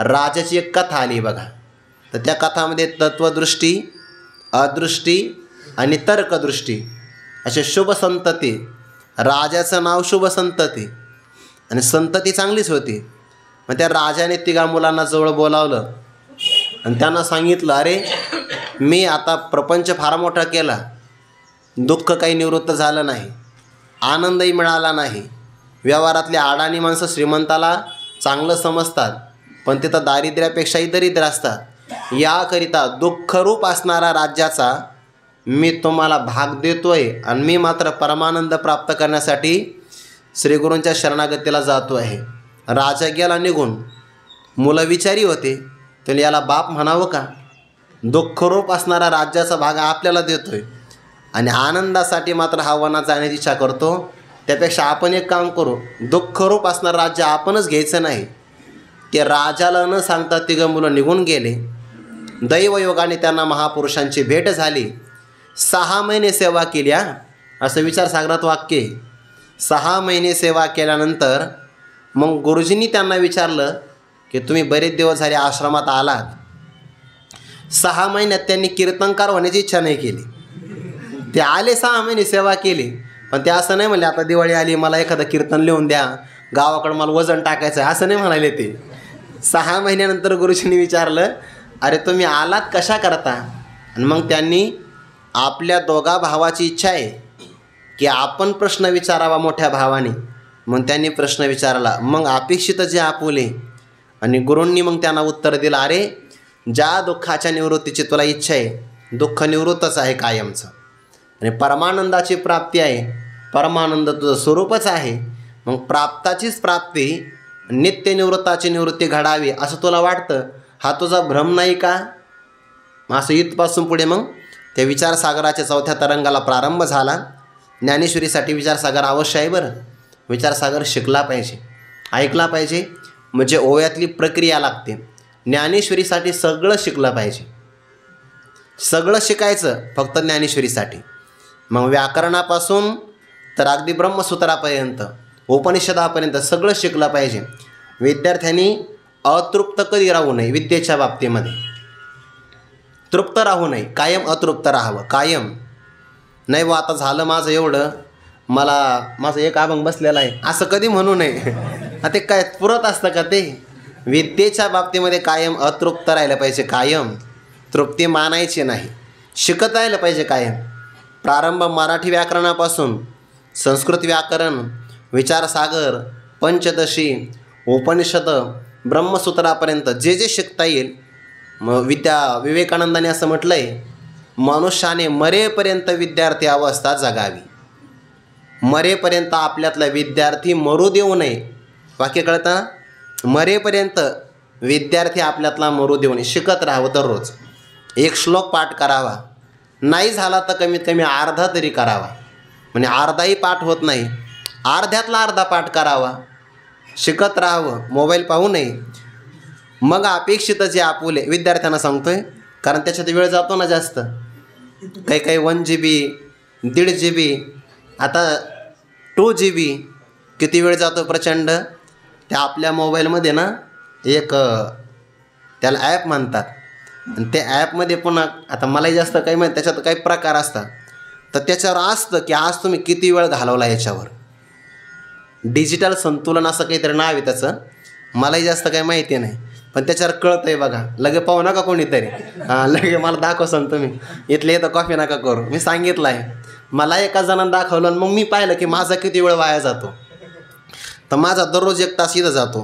राजाची एक कथा आली बघा. तर त्या कथामध्ये तत्वदृष्टी, अदृष्टी आणि तर्कदृष्टी असे शुभ संतती. राजाचं नाव शुभ संतती आणि संतती चांगलीच होती. मग त्या राजाने 3 मुलांना जवळ बोलावलं आणि त्यांना सांगितलं, अरे मी आता प्रपंच फार मोठा केला, दुःख काही निवृत्त झालं नाही, आनंदही मिळाला नाही. व्यवहारातली अडाणी माणसं श्रीमंताला चांगलं समजतात, पण तिथं दारिद्र्यापेक्षाही दरिद्र असतात. याकरिता दुःखरूप असणारा राज्याचा मी तुम्हाला भाग देतोय आणि मी मात्र परमानंद प्राप्त करण्यासाठी श्रीगुरूंच्या शरणागतीला जातो आहे. राजा गेला निघून. मुलं विचारी होते, त्याला याला बाप म्हणावं का, दुःखरूप असणारा राज्याचा भाग आपल्याला देतोय आणि आनंदासाठी मात्र हा वनात जाण्याची इच्छा करतो. त्यापेक्षा आपण एक काम करू, दुःखरूप असणारं राज्य आपणच घ्यायचं नाही. ते राजाला न सांगता 3 मुलं निघून गेले. दैवयोगाने त्यांना महापुरुषांची भेट झाली. 6 महिने सेवा केली. असं विचारसागरात वाक्य. 6 महिने सेवा केल्यानंतर मग गुरुजींनी त्यांना विचारलं की तुम्ही बरेच दिवस झाले आश्रमात आलात, 6 महिन्यात त्यांनी कीर्तनकार होण्याची इच्छा नाही केली. ते आले 6 महिने सेवा केली, पण ते असं नाही म्हणले आता दिवाळी आली मला एखादं कीर्तन लिहून द्या, गावाकडं मला वजन टाकायचं आहे, असं नाही म्हणाले. ते 6 महिन्यानंतर गुरुजींनी विचारलं, अरे तुम्ही आलात कशा करता? आणि मग त्यांनी आपल्या दोघा भावाची इच्छा आहे की आपण प्रश्न विचारावा मोठ्या भावाने, मग त्यांनी प्रश्न विचारला. मग अपेक्षित जे आपुले आणि गुरूंनी मग त्यांना उत्तर दिलं, अरे ज्या दुःखाच्या निवृत्तीची तुला इच्छा आहे, दुःख निवृत्तच आहे कायमचं, आणि परमानंदाची प्राप्ती आहे, परमानंद तुझं स्वरूपच आहे. मग प्राप्ताचीच प्राप्ती, नित्यनिवृत्ताची निवृत्ती घडावी असं तुला वाटतं, हा तुझा भ्रम नाही का? असं इथपासून पुढे मग त्या विचारसागराच्या 4थ्या तरंगाला प्रारंभ झाला. ज्ञानेश्वरीसाठी विचारसागर अवश्य आहे बरं. विचारसागर शिकला पाहिजे, ऐकला पाहिजे, म्हणजे ओव्यातली प्रक्रिया लागते. ज्ञानेश्वरीसाठी सगळं शिकलं पाहिजे, सगळं शिकायचं फक्त ज्ञानेश्वरीसाठी. मग व्याकरणापासून तर अगदी ब्रह्मसूत्रापर्यंत, उपनिषदापर्यंत सगळं शिकलं पाहिजे. विद्यार्थ्यांनी अतृप्त कधी राहू नये. विद्येच्या बाबतीमध्ये तृप्त राहू नये, कायम अतृप्त राहावं, कायम. नाही बा आता झालं माझं एवढं, माझं एक अभंग बसलेला आहे, असं कधी म्हणू नये. ते काय पुरत असतं का ते? विद्येच्या बाबतीमध्ये कायम अतृप्त राहिलं पाहिजे, कायम तृप्ती मानायची नाही, शिकत राहिलं पाहिजे कायम. प्रारंभ मराठी व्याकरणापासून संस्कृत व्याकरण, विचारसागर, पंचदशी, उपनिषद, ब्रह्मसूत्रापर्यंत जे जे शिकता येईल. विवेकानंदाने असं म्हटलं आहे, मनुष्याने मरेपर्यंत विद्यार्थी अवस्था जगावी. मरेपर्यंत आपल्यातला विद्यार्थी मरू देऊ नये. वाक्य कळतं? मरेपर्यंत विद्यार्थी आपल्यातला मरू देऊ नये, शिकत राहावं. दररोज एक श्लोक पाठ करावा, नाही झाला तर कमीत कमी अर्धा तरी करावा. म्हणजे अर्धाही पाठ होत नाही, अर्ध्यातला अर्धा पाठ करावा, शिकत राहावं, मोबाईल पाहू नये. मग अपेक्षित जे आपुले विद्यार्थ्यांना सांगतोय, कारण त्याच्यात वेळ जातो ना जास्त. काही 1 GB, 1.5 GB, आता 2 GB, किती वेळ जातो प्रचंड. त्या आपल्या मोबाईलमध्ये ना एक त्याला ॲप म्हणतात, आणि त्या ॲपमध्ये पुन्हा आता मलाही जास्त काही माहीत, त्याच्यात काही प्रकार असतात, तर त्याच्यावर असतं की आज तुम्ही किती वेळ घालवला. याच्यावर डिजिटल संतुलन असं काहीतरी नाव आहे त्याचं, मलाही जास्त काही माहिती नाही, पण त्याच्यावर कळतं आहे बघा. लगे पाहू नका कोणीतरी, लगे मला दाखव सांग तुम्ही, इथले येतं कॉफी नका करू. मी सांगितलं आहे, मला एका जणांना दाखवलं आणि मग मी पाहिलं की माझा किती वेळ वाया जातो. तर माझा दररोज 1 तास इथं जातो,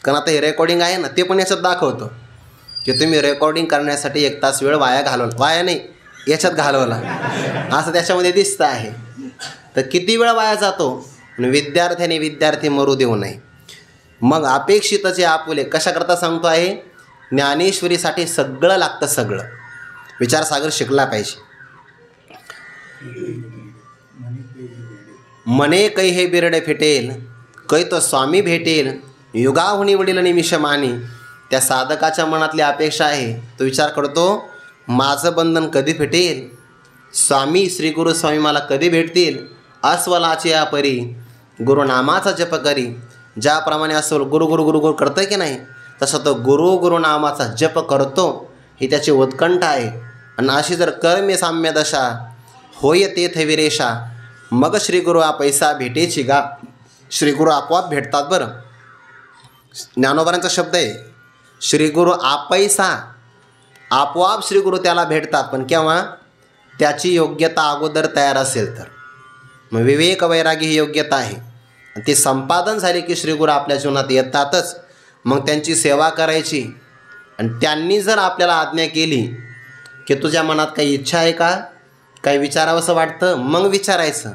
कारण आता हे रेकॉर्डिंग आहे ना, ते पण याच्यात दाखवतो की तुम्ही रेकॉर्डिंग करण्यासाठी 1 तास वेळ वाया घालवला, वाया नाही याच्यात घालवला, असं त्याच्यामध्ये दिसतं आहे. तर किती वेळ वाया जातो. विद्यार्थ्याने विद्यार्थी मरू देऊ नये. मग अपेक्षित जे आपुले कशाकरता सांगतो आहे, ज्ञानेश्वरीसाठी सगळं लागतं, सगळं. विचारसागर शिकला पाहिजे. मने कै हे बिरडे फिटेल, कै तो स्वामी भेटेल, युगाहुनी वडील निमिष मानी. त्या साधकाच्या मनातली अपेक्षा आहे, तो विचार करतो, माझं बंधन कधी फिटेल, स्वामी श्री गुरु स्वामी मला कधी भेटतील. अस्वलाची या परी गुरुनामाचा जप करी. ज्याप्रमाणे अस्वल गुरु गुरु गुरु गुरु करतं की नाही, तसं तो गुरुनामाचा जप करतो, ही त्याची उत्कंठा आहे. आणि अशी जर कर्मे साम्य दशा होय तेथ विरेशा, मग श्री गुरु पैसा भेटेची गा. श्री गुरु आपोआप भेटतात बरं. ज्ञानोबांचा शब्द आहे, श्री गुरु आपैसा, आपोआप श्री गुरु त्याला भेटतात. पण केव्हा? त्याची योग्यता अगोदर तयार असेल तर. मग विवेक वैरागी ही योग्यता आहे, ती संपादन झाली की श्री गुरु आपल्या जीवनात येतातच. मग त्यांची सेवा करायची, आणि त्यांनी जर आपल्याला आज्ञा केली की तुझ्या मनात काही इच्छा आहे का, काही विचारावंसं वाटतं, मग विचारायचं.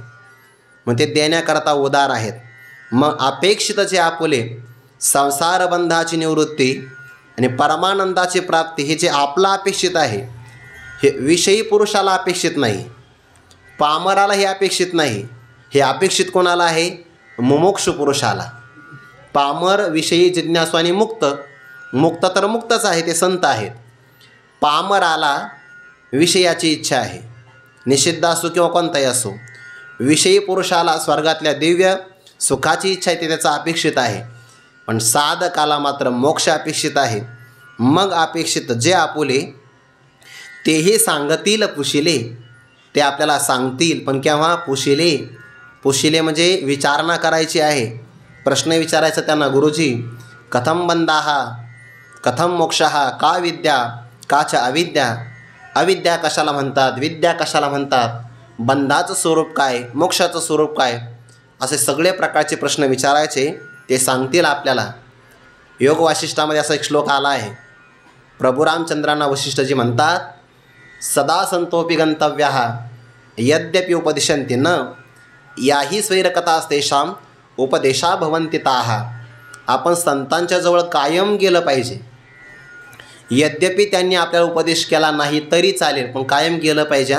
मग ते देण्याकरता उदार आहेत. मग अपेक्षित जे आपुले संसार बंधाची निवृत्ती आणि परमानंदाची प्राप्ती, हे जे आपलं अपेक्षित आहे, हे विषयी पुरुषाला अपेक्षित नाही, पामराला हे अपेक्षित नाही. हे अपेक्षित कोणाला आहे? मुमुक्षु पुरुषाला. पामर विषयी जिज्ञासू आणि मुक्त, मुक्त तर मुक्तच आहे, ते संत आहेत. पामराला विषयाची इच्छा आहे, निषिद्ध असो किंवा कोणताही असो. विषयी पुरुषाला स्वर्गातल्या दिव्य सुखाची इच्छा आहे, ते त्याचा अपेक्षित आहे. पण साधकाला मात्र मोक्ष अपेक्षित आहे. मग अपेक्षित जे आपुले तेही सांगतील पुशिले, ते आपल्याला सांगतील, पण केव्हा? पुशिले. पुशिले म्हणजे विचारणा करायची आहे, प्रश्न विचारायचा त्यांना. गुरुजी, कथम बंधाः, कथम मोक्षः, का विद्या, का च अविद्या, अविद्या कशाला म्हणतात, विद्या कशाला म्हणतात, बंधाचं स्वरूप काय, मोक्षाचं स्वरूप काय, असे सगळे प्रकारचे प्रश्न विचारायचे. ते सांगतील आपल्याला. योग वासिष्ठामध्ये असा एक श्लोक आला आहे. प्रभू रामचंद्रांना वशिष्ठजी म्हणतात, सदा संतोपि गंतव्याः यद्यपि उपदिशन्ति न याही स्वैरकथास्तेषां उपदेशा भवन्ति ताः. आपण संतांच्या जवळ कायम गेलं पाहिजे. यद्यपि त्यांनी आपल्याला उपदेश केला नाही तरी चालेल, पण कायम गेलं पाहिजे.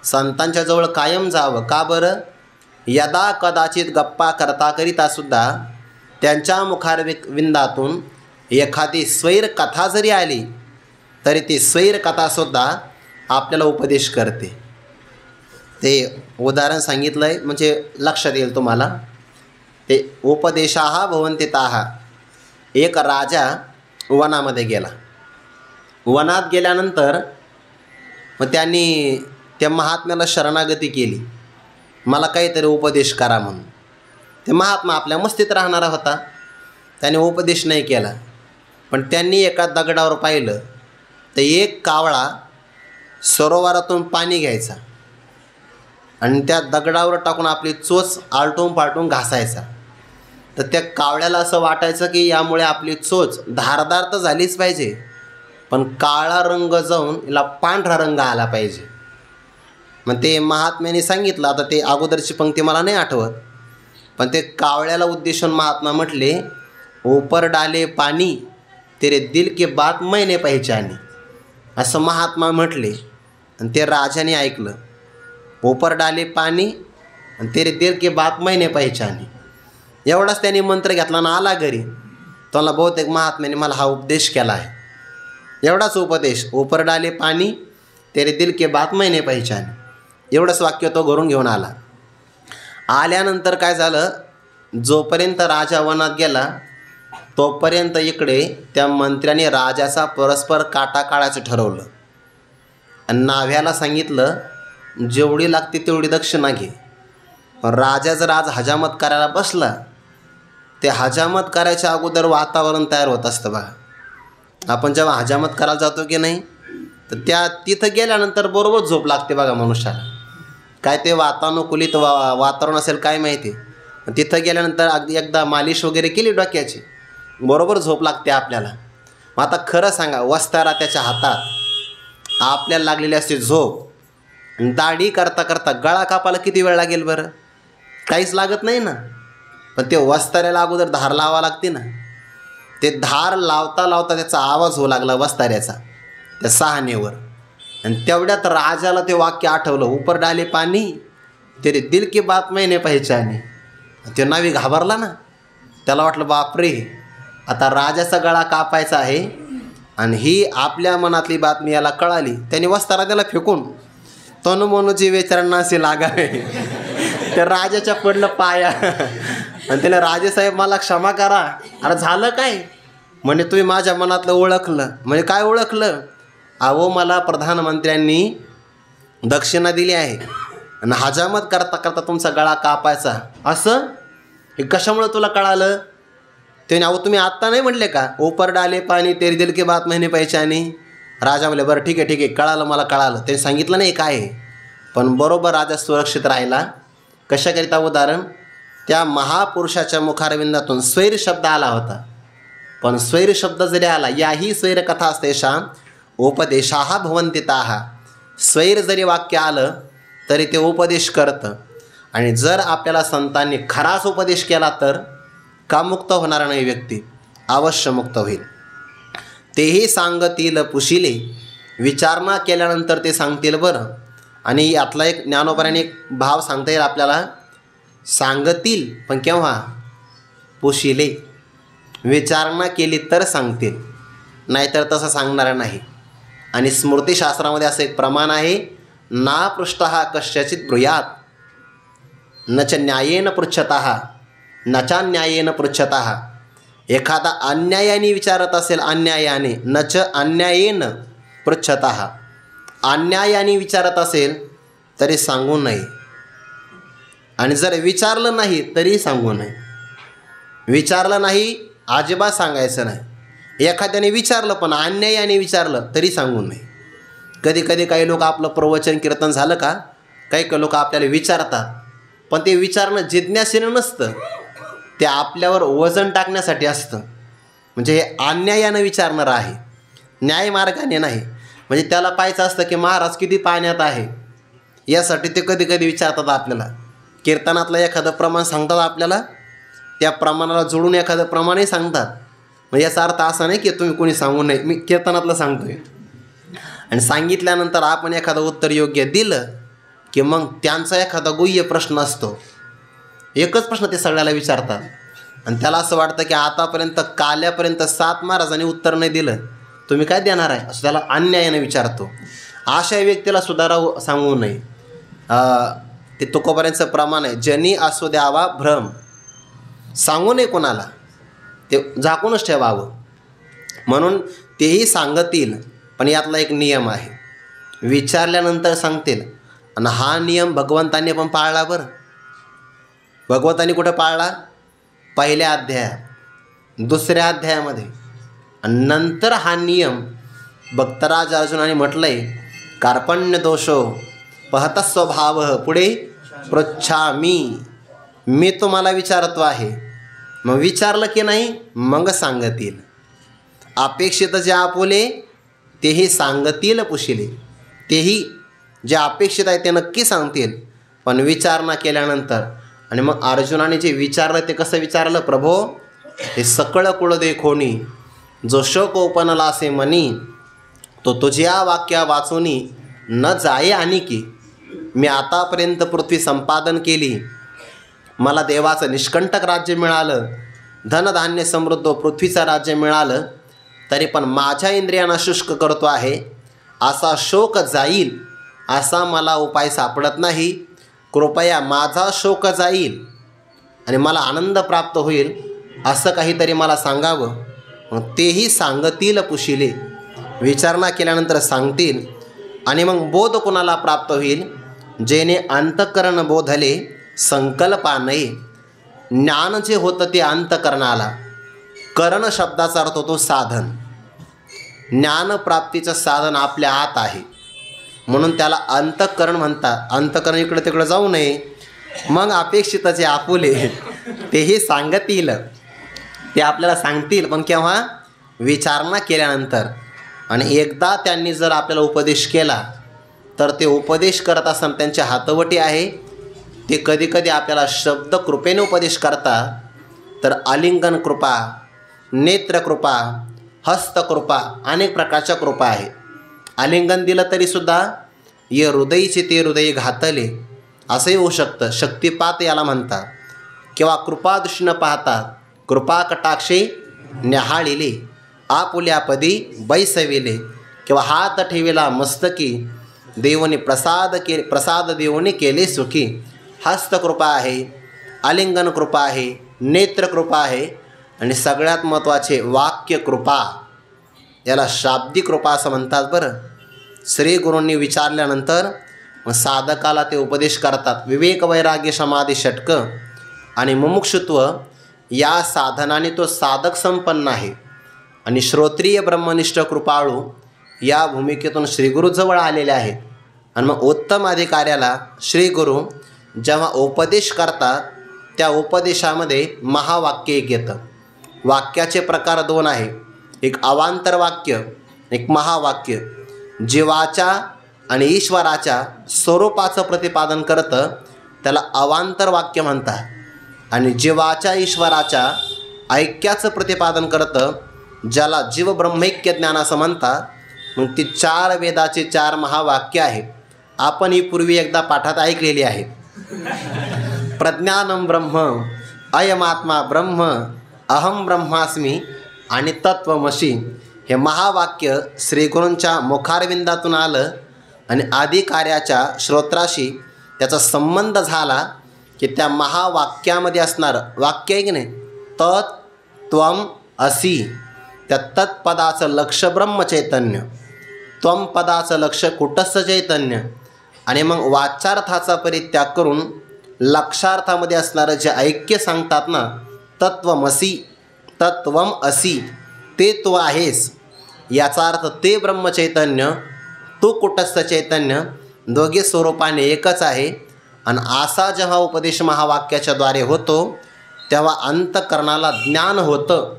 संतांच्या जवळ कायम जावं. का बरं? यदा कदाचित गप्पा करता करितासुद्धा त्यांच्या मुखारविंदातून एखादी स्वैर कथा जरी आली तरी ती स्वैर कथासुद्धा आपल्याला उपदेश करते. ते उदाहरण सांगितलं आहे म्हणजे लक्षात येईल तुम्हाला. ते उपदेशाः भवन्ति ताः. एक राजा वनामध्ये गेला. वनात गेल्यानंतर मग त्यांनी त्या महात्म्याला शरणागती केली, मला काहीतरी उपदेश करा म्हणून. ते महात्मा आपल्या मस्तीत राहणारा होता, त्याने उपदेश नाही केला. पण त्यांनी एका दगडावर पाहिलं तर एक कावळा सरोवरातून पाणी घ्यायचा आणि त्या दगडावर टाकून आपली चोच आलटून पालटून घासायचा. तर त्या कावळ्याला असं वाटायचं की यामुळे आपली चोच धारदार तर झालीच पाहिजे, पण काळा रंग जाऊन याला पांढरा रंग आला पाहिजे. मग ते महात्म्याने सांगितलं, आता ते अगोदरची पंक्ती मला नाही आठवत, पण ते कावळ्याला उद्देशून महात्मा म्हटले, ऊपर डाले पाणी तेरे दिल के बात मैंने पहचानी. असं महात्मा म्हटले आणि ते राजाने ऐकलं. ऊपर डाले पाणी आणि तेरे दिल के बात मैंने पहचानी. एवढाच त्यांनी मंत्र घेतला ना आला घरी. त्याला बहुतेक महात्म्याने मला हा उपदेश केला आहे. एवढाच उपदेश, ऊपर डाले पाणी तेरे दिल के बात मैंने पहचानी. एवढंच वाक्य तो घरून घेऊन आला. आल्यानंतर काय झालं, जोपर्यंत राजा वनात गेला तोपर्यंत इकडे त्या मंत्र्याने राजाचा परस्पर काटा काढायचं ठरवलं आणि नाव्याला सांगितलं, जेवढी लागते तेवढी दक्षिणा घे. राजा जर आज हजामत करायला बसला, ते हजामत करायच्या अगोदर वातावरण तयार होत असतं बघा. आपण जेव्हा हजामत करायला जातो की नाही, तर तिथं गेल्यानंतर बरोबर झोप लागते बघा मनुष्याला. काय ते वातानुकूलित वातावरण असेल काय माहिती. तिथं गेल्यानंतर एकदा मालिश वगैरे केली डोक्याची, बरोबर झोप लागते आपल्याला. मग आता खरं सांगा, वस्तारा त्याच्या हातात, आपल्याला लागलेली असते झोप. दाढी करता करता गळा कापायला किती वेळ लागेल बरं? काहीच लागत नाही ना. पण ते वस्ताऱ्याला अगोदर धार लावा लागते ना. ते धार लावता लावता त्याचा आवाज होऊ लागला वस्ताऱ्याचा त्या सहानेवर. आणि तेवढ्यात राजाला ते वाक्य आठवलं, ऊपर डाले पाणी तेरे दिल की बात मैंने पहचानी. ते नावी घाबरला ना. त्याला वाटलं बापरे, आता राजाचा गळा कापायचा आहे आणि ही आपल्या मनातली बातमी याला कळाली. त्याने वस्तारा त्याला फेकून तनु मनूची वेचरणा असे लागावे. त्या राजाच्या पडलं पाया आणि त्याला, राजेसाहेब मला क्षमा करा. अरे झालं काय? म्हणे तुम्ही माझ्या मनातलं ओळखलं. म्हणजे काय ओळखलं? अहो, मला प्रधानमंत्र्यांनी दक्षिणा दिली आहे आणि हजामत करता करता तुमचा गळा कापायचा. असं हे कशामुळं तुला कळालं? त्याने, अहो तुम्ही आत्ता नाही म्हटले का, ऊपर डाले पाणी तेरी दिल की बात मैंने पहचानी. राजा म्हणले, बरं ठीक आहे कळालं, मला कळालं. त्याने सांगितलं नाही काय आहे, पण बरोबर राजा सुरक्षित राहिला. कशाकरिता? उदाहरण, त्या महापुरुषाच्या मुखारविंदातून स्वैर शब्द आला होता. पण स्वैर शब्द जरी आला, याही स्वैर कथास्तेषां उपदेशाः भवन्ति ताः. स्वैर जरी वाक्य आलं तरी ते उपदेश करतं. आणि जर आपल्याला संतांनी खराच उपदेश केला तर का मुक्त होणार नाही व्यक्ती? अवश्य मुक्त होईल. तेही सांगतील पुशिले, विचारणा केल्यानंतर ते सांगतील बरं. आणि यातला एक ज्ञानोबाने एक भाव सांगता येईल आपल्याला, सांगतील पण केव्हा? पुशिले. विचारणा केली तर सांगतील, नाहीतर तसं सांगणार नाही. आणि स्मृतिशास्त्रामध्ये असं एक प्रमाण आहे, ना पृष्ठः कस्यचित् ब्रूयात् न च न्यायेन पृच्छतः न चान्यायेन पृच्छतः. एखादा अन्यायाने विचारत असेल अन्यायाने, न च अन्यायेन पृच्छतः, अन्यायाने विचारत असेल तरी सांगू नये, आणि जर विचारलं नाही तरी सांगू नये. विचारलं नाही अजिबात सांगायचं नाही. एखाद्याने विचारलं पण अन्यायाने विचारलं तरी सांगू नये. कधी कधी काही लोक आपलं प्रवचन कीर्तन झालं का काही लोक आपल्याला विचारतात, पण ते विचारणं जिज्ञासेनं नसतं, ते आपल्यावर वजन टाकण्यासाठी असतं. म्हणजे हे अन्यायानं विचारणारं आहे, न्यायमार्गाने नाही. म्हणजे त्याला पाहायचं असतं की महाराज किती पाण्यात आहे, यासाठी ते कधी कधी विचारतात आपल्याला. कीर्तनातलं एखादं प्रमाण सांगतात आपल्याला, त्या प्रमाणाला जोडून एखादं प्रमाणही सांगतात. म्हणजे याचा अर्थ असा नाही की तुम्ही कोणी सांगू नये, मी कीर्तनातलं सांगतोय. आणि सांगितल्यानंतर आपण एखादं उत्तर योग्य दिलं की मग त्यांचा एखादा गुह्य प्रश्न असतो. एकच प्रश्न ते सगळ्याला विचारतात आणि त्याला असं वाटतं की आतापर्यंत काल्यापर्यंत 7 महाराजांनी उत्तर नाही दिलं, तुम्ही काय देणार आहे, असं त्याला अन्यायाने विचारतो. अशा व्यक्तीला सुधारावं सांगू नये. ते तुकोबाऱ्यांचं प्रमाण आहे, जनी असू द्यावा भ्रम. सांगू नये कोणाला, ते झाकूनच ठेवावं. म्हणून तेही सांगतील, पण यातला एक नियम आहे, विचारल्यानंतर सांगतील. आणि हा नियम भगवंतांनी पण पाळला बरं. भगवंतांनी कुठं पाळला? पहिल्या अध्यायात, दुसऱ्या अध्यायामध्ये. आणि नंतर हा नियम भक्तराज अर्जुनाने म्हटलं आहे, कार्पण्य दोषो पहत स्वभाव पुढे पृच्छामी. मी तुम्हाला विचारतो आहे, मग विचारलं की नाही मग सांगतील. अपेक्षित जे आपुले तेही सांगतील पुशिले. तेही जे अपेक्षित आहे ते नक्की सांगतील, पण विचारणा केल्यानंतर. आणि मग अर्जुनाने जे विचारलं ते कसं विचारलं? प्रभो हे सकळ कुळ देखोनी, जो शोक ओपनला असे मनी, तो तुझ्या वाक्या वाचुनी न जाये आणिकी. मी आतापर्यंत पृथ्वी संपादन केली, मला देवाचं निष्कंटक राज्य मिळालं, धनधान्य समृद्ध पृथ्वीचं राज्य मिळालं, तरी पण माझ्या इंद्रियांना शुष्क करतो आहे. असा शोक जाईल असा मला उपाय सापडत नाही. कृपया माझा शोक जाईल आणि मला आनंद प्राप्त होईल असं काहीतरी मला सांगावं. मग तेही सांगतील पुशिले. विचारणा केल्यानंतर सांगतील. आणि मग बोध कोणाला प्राप्त होईल? जेने अंतःकरण बोधले संकल्पानये. ज्ञान जे होतं ते अंतःकरणाला, करण शब्दाचा अर्थ होतो साधन. ज्ञानप्राप्तीचं साधन आपल्या आत आहे, म्हणून त्याला अंतःकरण म्हणतात. अंतःकरण इकडं तिकडं जाऊ नये. मग अपेक्षित जे आपुले तेही सांगतील, ते आपल्याला सांगतील, पण केव्हा? विचारणा केल्यानंतर. आणि एकदा त्यांनी जर आपल्याला उपदेश केला तर ते उपदेश करत असताना त्यांच्या हातवटी आहे. ते कधी कधी आपल्याला शब्द कृपेने उपदेश करतात, तर आलिंगन कृपा, नेत्रकृपा, हस्तकृपा, अनेक प्रकारच्या कृपा आहे. आलिंगन दिलं तरीसुद्धा ये हृदयीचे ते हृदय घातले असंही होऊ शकतं. शक्तिपात याला म्हणतात. किंवा कृपादृष्टीनं पाहतात, कृपा कटाक्षे न्याहाळिले, आपुल्यापदी बैसविले. किंवा हात ठेविला मस्तकी, देवने प्रसाद देवने केले सुखी. हस्तकृपा आहे, आलिंगन कृपा आहे, नेत्रकृपा आहे, आणि सगळ्यात महत्त्वाचे वाक्यकृपा, याला शाब्दिक कृपा असं म्हणतात बरं. श्री गुरूंनी विचारल्यानंतर मग साधकाला ते उपदेश करतात. विवेक वैराग्य समाधी षटक आणि मुमुक्षुत्व या साधनाने तो साधक संपन्न आहे. आणि श्रोत्रिय ब्रह्मनिष्ठ कृपाळू या भूमिकेतून श्रीगुरूजवळ आलेले आहेत. आणि मग उत्तम अधिकाऱ्याला श्रीगुरू जेव्हा उपदेश करतात त्या उपदेशामध्ये महावाक्य एक येतं. वाक्याचे प्रकार 2 आहे, एक अवांतर वाक्य, एक महावाक्य. जीवाच्या आणि ईश्वराच्या स्वरूपाचं प्रतिपादन करतं, त्याला अवांतर वाक्य म्हणतात. आणि जीवाच्या ईश्वराच्या ऐक्याचं प्रतिपादन करतं, ज्याला जीव ब्रह्मैक्य ज्ञान असं म्हणतात. मग ती 4 वेदाचे 4 महावाक्य आहेत. आपण ही पूर्वी एकदा पाठात ऐकलेली आहेत. प्रज्ञानम ब्रह्म, अयमात्मा ब्रह्म, अहम ब्रह्मास्मी आणि तत्वमसी. हे महावाक्य श्रीगुरूंच्या मुखारविंदातून आलं आणि अधिकाऱ्याच्या श्रोत्राशी त्याचा संबंध झाला की त्या महावाक्यामध्ये असणारं वाक्य आहे की नाही, तत् त्वम असी, त्या तत्पदाचं लक्ष ब्रह्मचैतन्य. त्वम पदाचं लक्ष कुटस्थ चैतन्य. आणि मग वाच्यार्थाचा परित्याग करून लक्षार्थामध्ये असणारं जे ऐक्य सांगतात ना, तत्वमसी, तत्वम असी, ते तू आहेस, याचा अर्थ ते ब्रह्मचैतन्य, तो कुटस्थ चैतन्य, दोघे स्वरूपाने एकच आहे. आणि असा जेव्हा उपदेश महावाक्याच्या द्वारे होतो तेव्हा अंतःकरणाला ज्ञान होतं.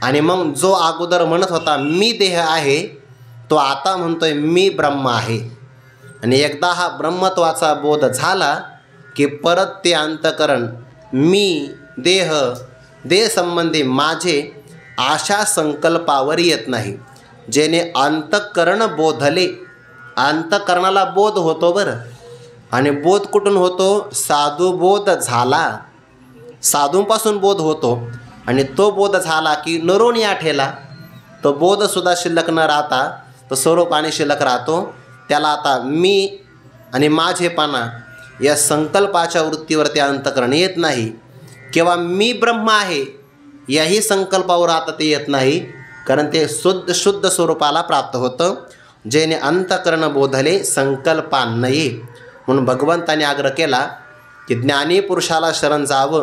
आणि मग जो अगोदर म्हणत होता मी देह आहे, तो आता म्हणतोय मी ब्रह्म आहे. आणि एकदा हा ब्रह्मत्वाचा बोध झाला की परत ते अंतःकरण मी देह संबंधी माझे अशा संकल्पावर येत नाही. जेणे अंतःकरण बोधले, अंतःकरणाला बोध होतो बरं. आणि बोध कुठून होतो? साधुबोध झाला, साधूंपासून बोध होतो. आणि तो बोध झाला की नरोनी आठेला, तो बोधसुद्धा शिल्लक न राहता तो स्वरूपाने शिल्लक राहतो. त्याला आता मी आणि माझेपणा या संकल्पाच्या वृत्तीवर ते अंतःकरण येत नाही. किंवा मी ब्रह्म आहे याही संकल्पावर आता ते येत नाही, कारण ते शुद्ध स्वरूपाला प्राप्त होतं. जेणे अंतःकरण बोधले संकल्पान्नये. म्हणून भगवंताने आग्रह केला की ज्ञानी पुरुषाला शरण जावं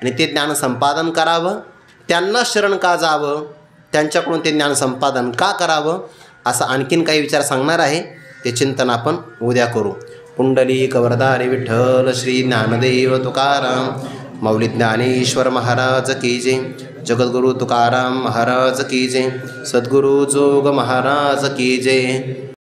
आणि ते ज्ञान संपादन करावं. त्यांना शरण का जावं, त्यांच्याकडून ते ज्ञान संपादन का करावं, असं आणखीन काही विचार सांगणार आहे. ते चिंतन आपण उद्या करू. पुंडलिक वरदारी विठ्ठल श्री ज्ञानदेव तुकाराम मौली ज्ञानेश्वर महाराज की जय. जगद्गुरु तुकाराम महाराज की जय. सद्गुरु जोग महाराज की जय.